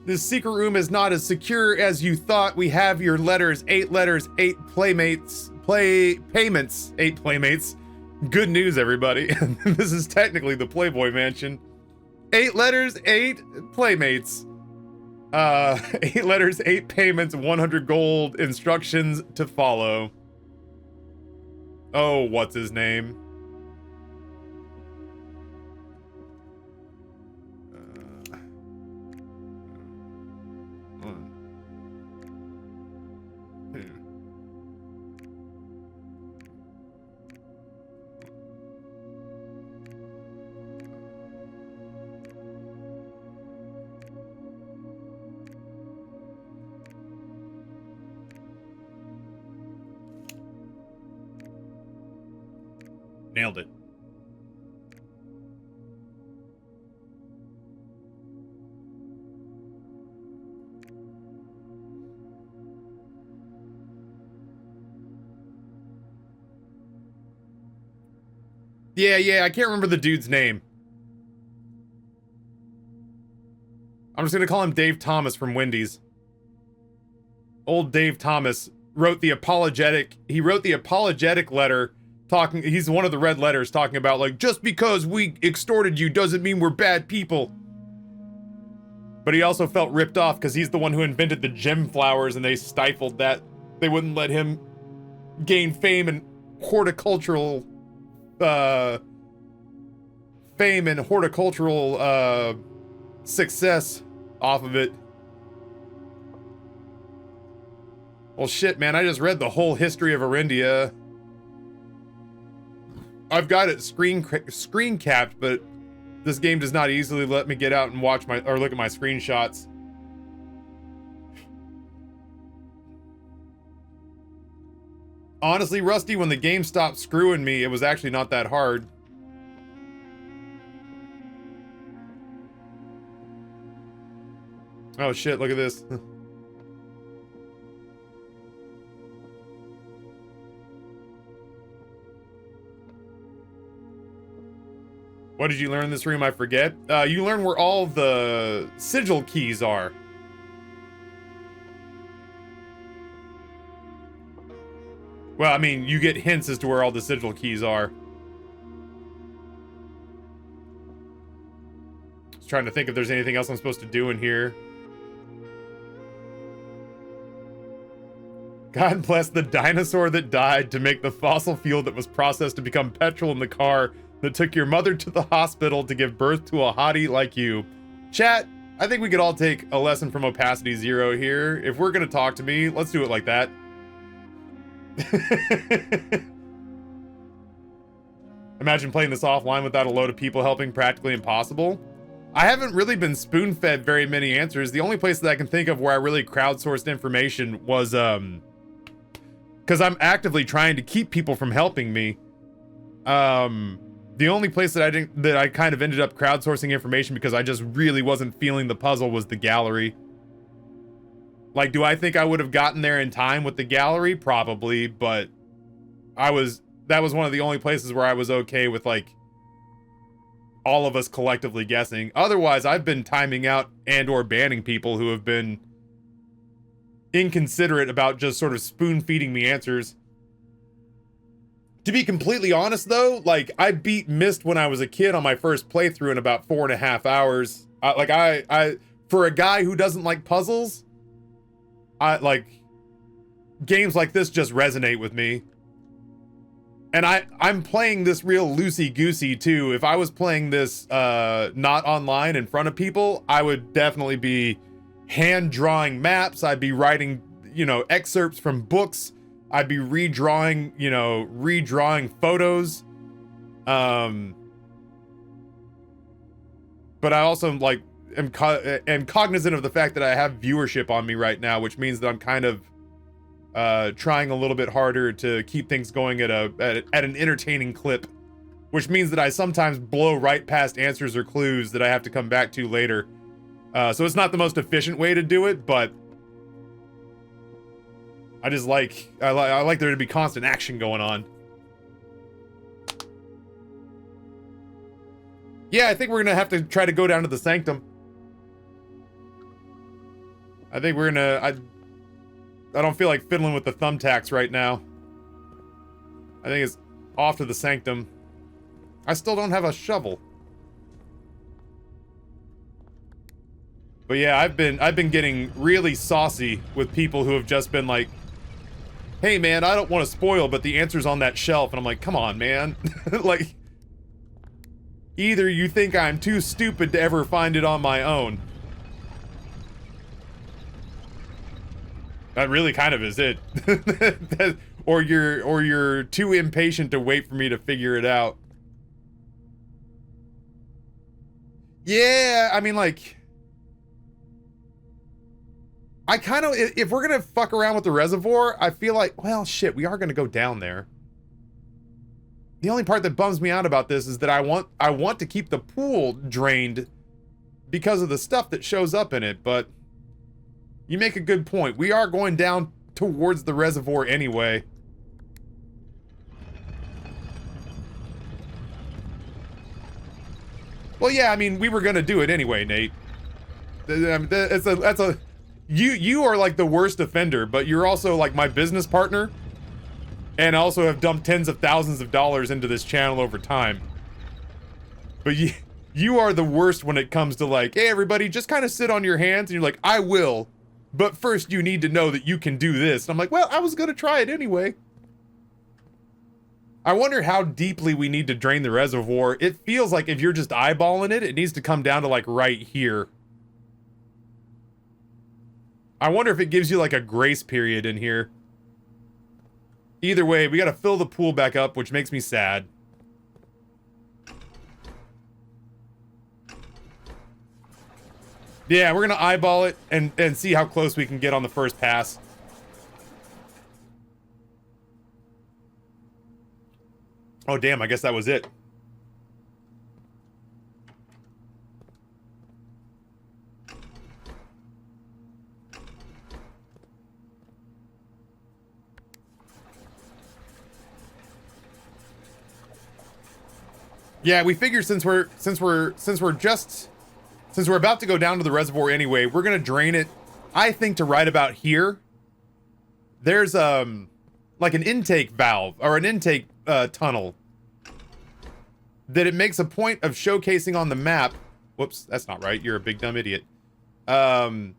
This secret room is not as secure as you thought. We have your letters, 8 payments, 8 playmates. Good news, everybody. This is technically the Playboy Mansion. 8 letters, 8 playmates. 8 letters, 8 payments, 100 gold, instructions to follow. Oh, what's his name? Nailed it. Yeah, I can't remember the dude's name. I'm just gonna call him Dave Thomas from Wendy's. Old Dave Thomas wrote the apologetic, letter talking, he's one of the red letters talking about, like, just because we extorted you doesn't mean we're bad people. But he also felt ripped off because he's the one who invented the gem flowers and they stifled that. They wouldn't let him gain fame and horticultural success off of it. Well, shit, man, I just read the whole history of Arindia. I've got it screen capped, but this game does not easily let me get out and watch or look at my screenshots. Honestly, Rusty, when the game stopped screwing me, it was actually not that hard. Oh shit, look at this. What did you learn in this room? I forget. You learn where all the sigil keys are. Well, I mean, you get hints as to where all the sigil keys are. Just trying to think if there's anything else I'm supposed to do in here. God bless the dinosaur that died to make the fossil fuel that was processed to become petrol in the car that took your mother to the hospital to give birth to a hottie like you. Chat, I think we could all take a lesson from Opacity Zero here. If we're gonna talk to me, let's do it like that. Imagine playing this offline without a load of people helping, practically impossible. I haven't really been spoon-fed very many answers. The only place that I can think of where I really crowdsourced information was, because I'm actively trying to keep people from helping me. The only place that I kind of ended up crowdsourcing information because I just really wasn't feeling the puzzle was the gallery. Like, do I think I would have gotten there in time with the gallery? Probably, but that was one of the only places where I was okay with, like, all of us collectively guessing. Otherwise, I've been timing out and or banning people who have been inconsiderate about just sort of spoon feeding me answers. To be completely honest though, like I beat Myst when I was a kid on my first playthrough in about 4.5 hours. I for a guy who doesn't like puzzles, I like games like this just resonate with me. And I'm playing this real loosey-goosey too. If I was playing this not online in front of people, I would definitely be hand drawing maps. I'd be writing, you know, excerpts from books. I'd be redrawing, you know, redrawing photos. But I also like am cognizant of the fact that I have viewership on me right now, which means that I'm kind of trying a little bit harder to keep things going at an entertaining clip, which means that I sometimes blow right past answers or clues that I have to come back to later. So it's not the most efficient way to do it, but I just like I like there to be constant action going on. Yeah, I think we're gonna have to try to go down to the sanctum. I think we're gonna I don't feel like fiddling with the thumbtacks right now. I think it's off to the sanctum. I still don't have a shovel. But yeah, I've been getting really saucy with people who have just been like, "Hey man, I don't want to spoil, but the answer's on that shelf." And I'm like, "Come on, man." Like, either you think I'm too stupid to ever find it on my own. That really kind of is it. Or you're too impatient to wait for me to figure it out. Yeah, I mean, like, I kind of, if we're gonna fuck around with the reservoir, I feel like, well, shit, we are gonna go down there. The only part that bums me out about this is that I want to keep the pool drained because of the stuff that shows up in it, but you make a good point. We are going down towards the reservoir anyway. Well, yeah, I mean, we were gonna do it anyway, Nate. You are like the worst offender, but you're also like my business partner, and also have dumped tens of thousands of dollars into this channel over time. But you are the worst when it comes to like, hey, everybody, just kind of sit on your hands, and you're like, I will. But first you need to know that you can do this. And I'm like, well, I was gonna try it anyway. I wonder how deeply we need to drain the reservoir. It feels like if you're just eyeballing it, it needs to come down to like right here. I wonder if it gives you like a grace period in here. Either way, we gotta fill the pool back up, which makes me sad. Yeah, we're gonna eyeball it and see how close we can get on the first pass. Oh damn, I guess that was it. Yeah, we figure since we're about to go down to the reservoir anyway, we're gonna drain it, I think, to right about here. There's like an intake valve or an intake tunnel that it makes a point of showcasing on the map. Whoops, that's not right. You're a big dumb idiot. There's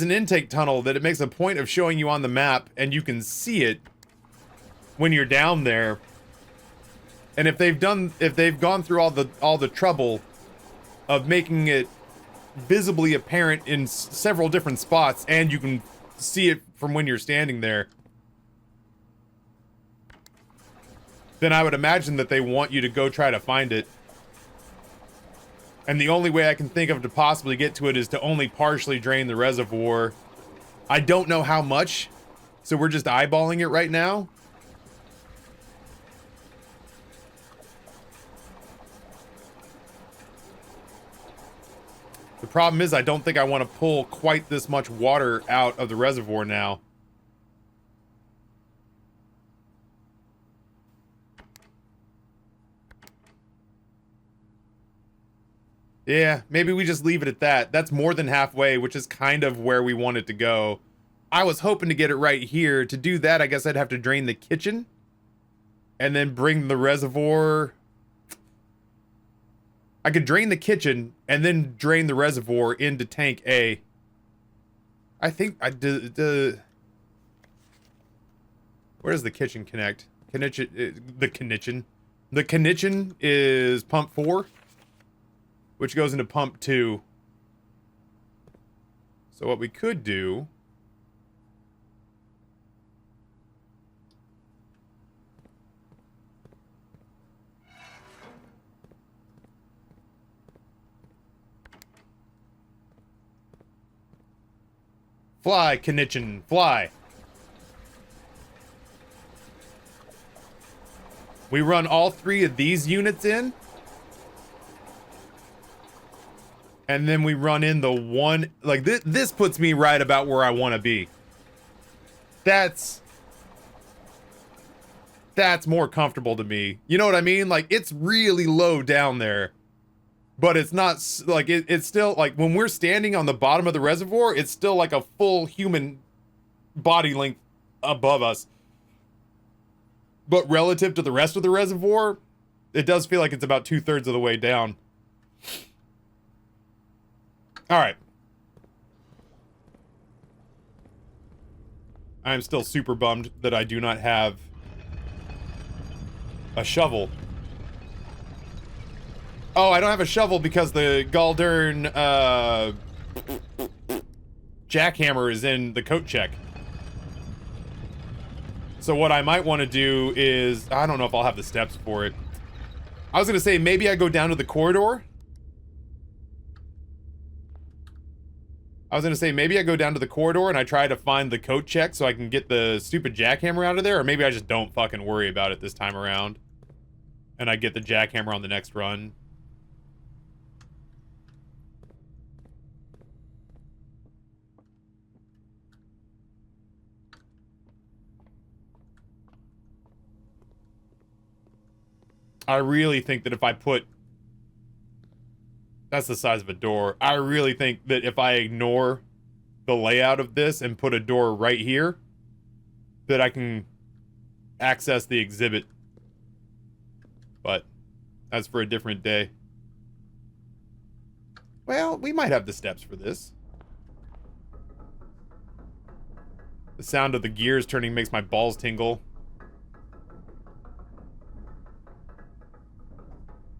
an intake tunnel that it makes a point of showing you on the map, and you can see it when you're down there. And if they've gone through all the trouble of making it visibly apparent in several different spots, and you can see it from when you're standing there, then I would imagine that they want you to go try to find it. And the only way I can think of to possibly get to it is to only partially drain the reservoir. I don't know how much, so we're just eyeballing it right now. The problem is I don't think I want to pull quite this much water out of the reservoir now. Yeah, maybe we just leave it at that. That's more than halfway, which is kind of where we want it to go. I was hoping to get it right here. To do that, I guess I'd have to drain the kitchen and then bring the reservoir. I could drain the kitchen and then drain the reservoir into tank A. I think I did. Where does the kitchen connect? The kitchen. The kitchen is pump 4, which goes into pump 2. So what we could do... Fly, kitchen, fly. We run all 3 of these units in. And then we run in the one... Like, this puts me right about where I want to be. That's more comfortable to me. You know what I mean? Like, it's really low down there. But it's not... Like, it's still... Like, when we're standing on the bottom of the reservoir, it's still like a full human body length above us. But relative to the rest of the reservoir, it does feel like it's about 2/3 of the way down. Alright. I am still super bummed that I do not have a shovel. Oh, I don't have a shovel because the Galdern, jackhammer is in the coat check. So what I might want to do is... I don't know if I'll have the steps for it. I was going to say, maybe I go down to the corridor. Maybe I go down to the corridor and I try to find the coat check so I can get the stupid jackhammer out of there. Or maybe I just don't fucking worry about it this time around. And I get the jackhammer on the next run. I really think that if I put... That's the size of a door. I really think that if I ignore the layout of this and put a door right here, that I can access the exhibit. But that's for a different day. Well, we might have the steps for this. The sound of the gears turning makes my balls tingle.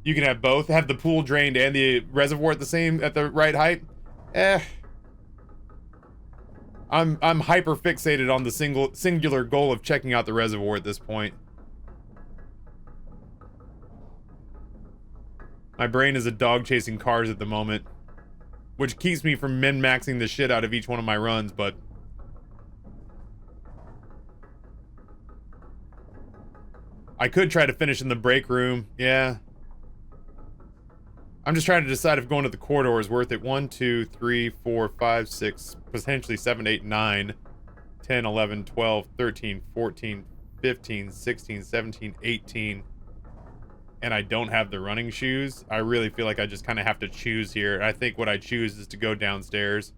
You can have both. Have the pool drained and the reservoir at the right height. I'm hyper fixated on the singular goal of checking out the reservoir at this point. My brain is a dog chasing cars at the moment, which keeps me from min-maxing the shit out of each one of my runs, but I could try to finish in the break room. Yeah. I'm just trying to decide if going to the corridor is worth it. 1, 2, 3, 4, 5, 6, potentially 7, 8, 9, 10, 11, 12, 13, 14, 15, 16, 17, 18. And I don't have the running shoes. I really feel like I just kind of have to choose here. I think what I choose is to go downstairs.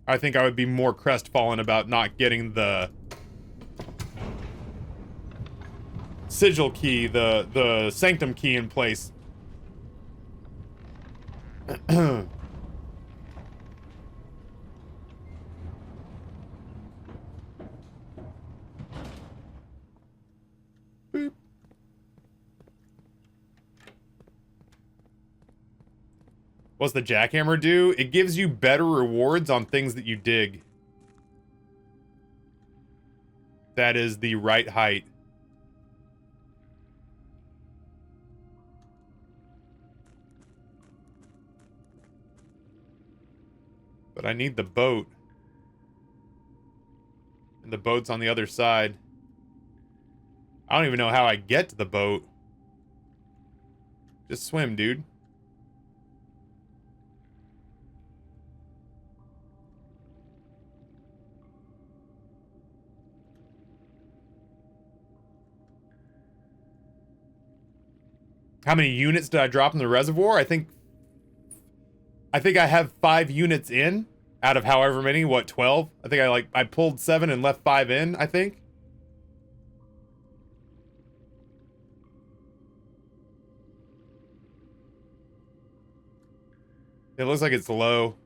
I think I would be more crestfallen about not getting the sigil key, the sanctum key in place. Boop. What's the jackhammer do? It gives you better rewards on things that you dig. That is the right height. But I need the boat. And the boat's on the other side. I don't even know how I get to the boat. Just swim, dude. How many units did I drop in the reservoir? I think I have 5 units in out of however many, what, 12? I think I pulled 7 and left 5 in, I think. It looks like it's low.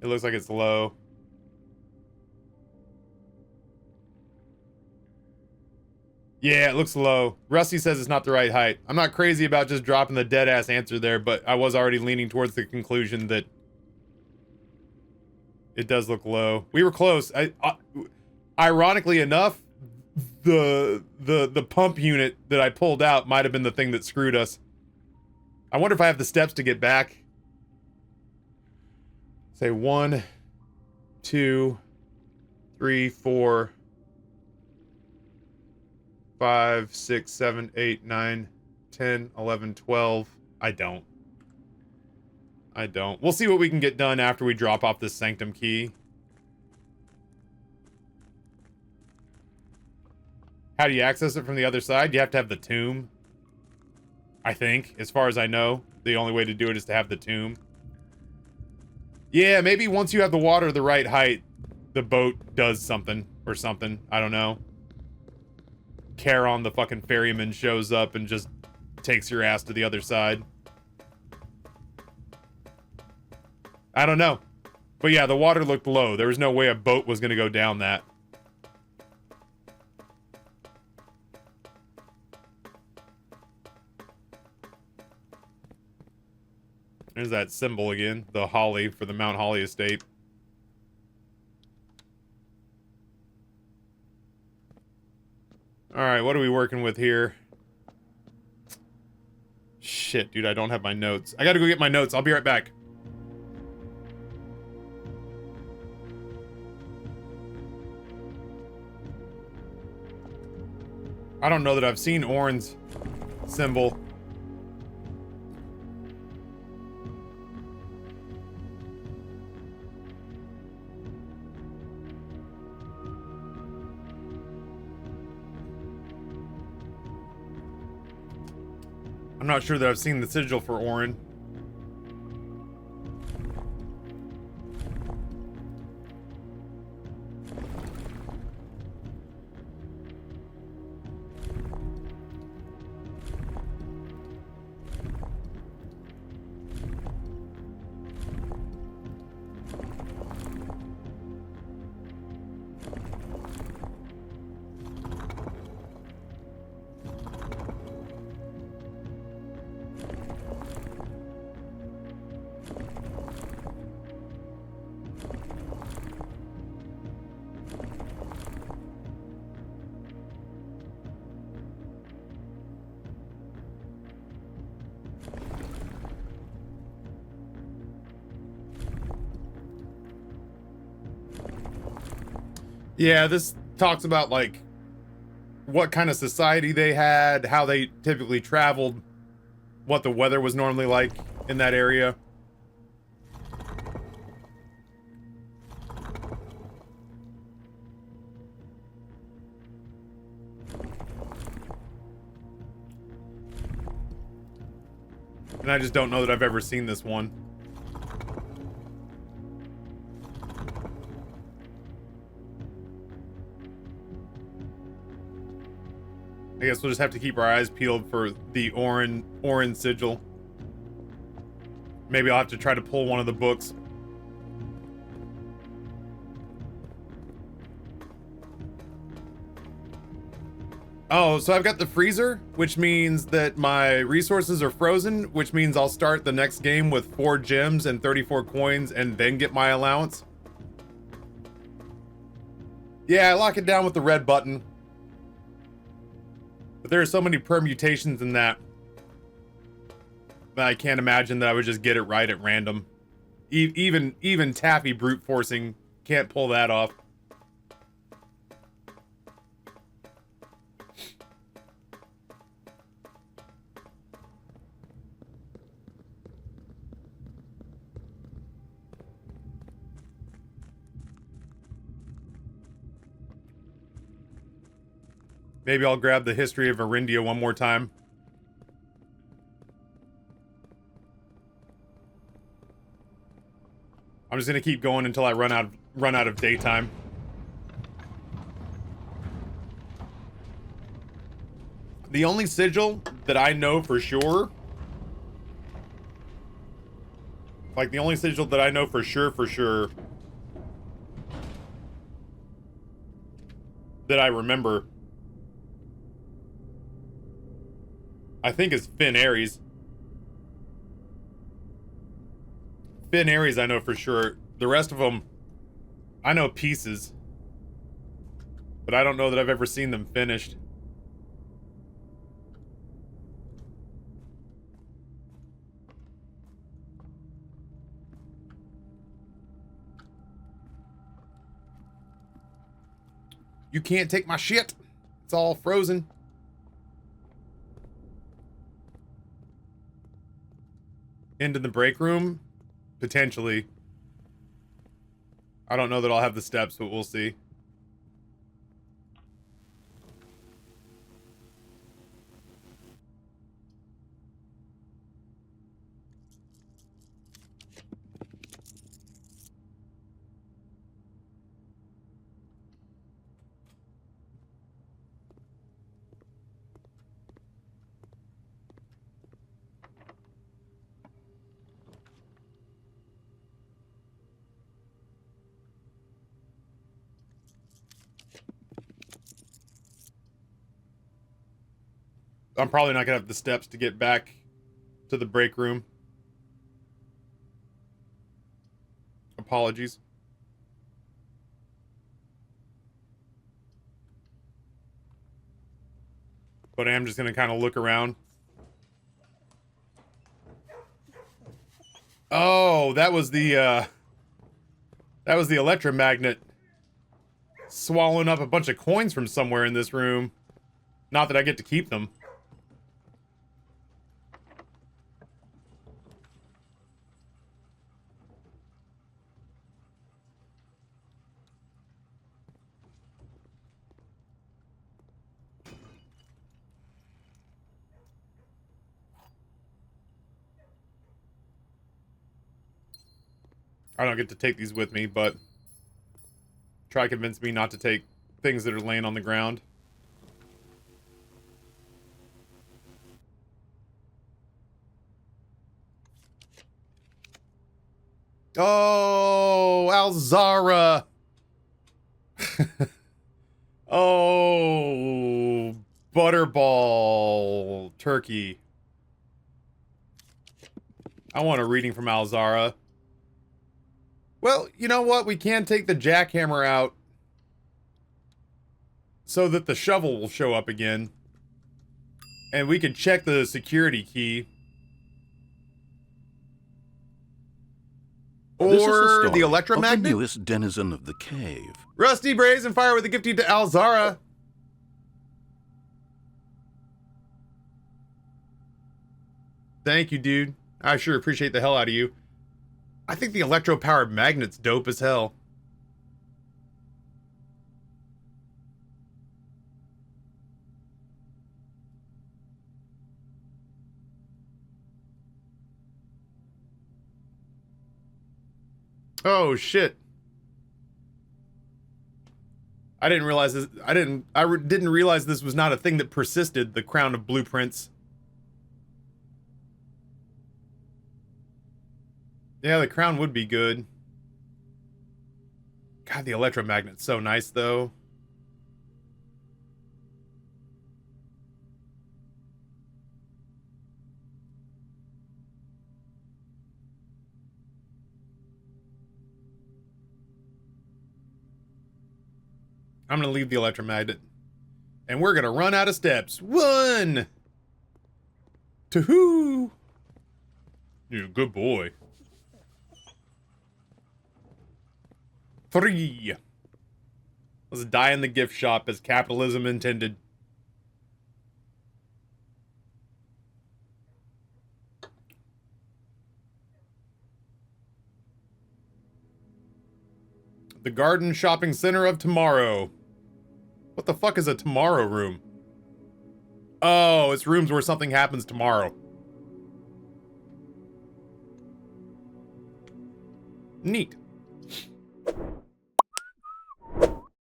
It looks like it's low. Yeah, it looks low. Rusty says it's not the right height. I'm not crazy about just dropping the dead-ass answer there, but I was already leaning towards the conclusion that it does look low. We were close. Ironically enough, the pump unit that I pulled out might have been the thing that screwed us. I wonder if I have the steps to get back. Say 1, 2, 3, 4, 5, 6, 7, 8, 9, 10, 11, 12. I don't. We'll see what we can get done after we drop off this sanctum key. How do you access it from the other side? You have to have the tomb. I think, as far as I know, the only way to do it is to have the tomb. Yeah, maybe once you have the water the right height, the boat does something or something. I don't know. Charon, the fucking ferryman, shows up and just takes your ass to the other side. I don't know. But yeah, the water looked low. There was no way a boat was going to go down that. There's that symbol again. The Holly for the Mount Holly estate. Alright, what are we working with here? Shit, dude, I don't have my notes. I gotta go get my notes. I'll be right back. I don't know that I've seen Orin's symbol. I'm not sure that I've seen the sigil for Orin. Yeah, this talks about, like, what kind of society they had, how they typically traveled, what the weather was normally like in that area. And I just don't know that I've ever seen this one. I guess we'll just have to keep our eyes peeled for the Orin sigil. Maybe I'll have to try to pull one of the books. Oh, so I've got the freezer, which means that my resources are frozen, which means I'll start the next game with 4 gems and 34 coins and then get my allowance. Yeah, I lock it down with the red button. But there are so many permutations in that I can't imagine that I would just get it right at random. Even Taffy brute forcing can't pull that off. Maybe I'll grab the history of Arindia one more time. I'm just gonna keep going until I run out of daytime. The only sigil that I know for sure, like the only sigil that I know for sure, that I remember, I think is Finn Ares. Finn Ares I know for sure. The rest of them, I know pieces, but I don't know that I've ever seen them finished. You can't take my shit. It's all frozen. Into the break room? Potentially. I don't know that I'll have the steps, but we'll see. I'm probably not gonna have the steps to get back to the break room. Apologies. But I am just gonna kind of look around. Oh, that was the electromagnet swallowing up a bunch of coins from somewhere in this room. Not that I get to keep them. I don't get to take these with me, but try to convince me not to take things that are laying on the ground. Oh, Alzara. Oh, Butterball Turkey. I want a reading from Alzara. Well, you know what? We can take the jackhammer out so that the shovel will show up again. And we can check the security key. Or the electromagnet? Of the newest denizen of the cave. Rusty Brazen Fire with a gifting to Alzara. Thank you, dude. I sure appreciate the hell out of you. I think the electro-powered magnet's dope as hell. Oh shit. I didn't realize this. I didn't realize this was not a thing that persisted, the crown of blueprints. Yeah, the crown would be good. God, the electromagnet's so nice, though. I'm gonna leave the electromagnet. And we're gonna run out of steps. 1! 2! You good boy. 3! Let's die in the gift shop as capitalism intended. The Garden Shopping Center of Tomorrow. What the fuck is a tomorrow room? Oh, it's rooms where something happens tomorrow. Neat.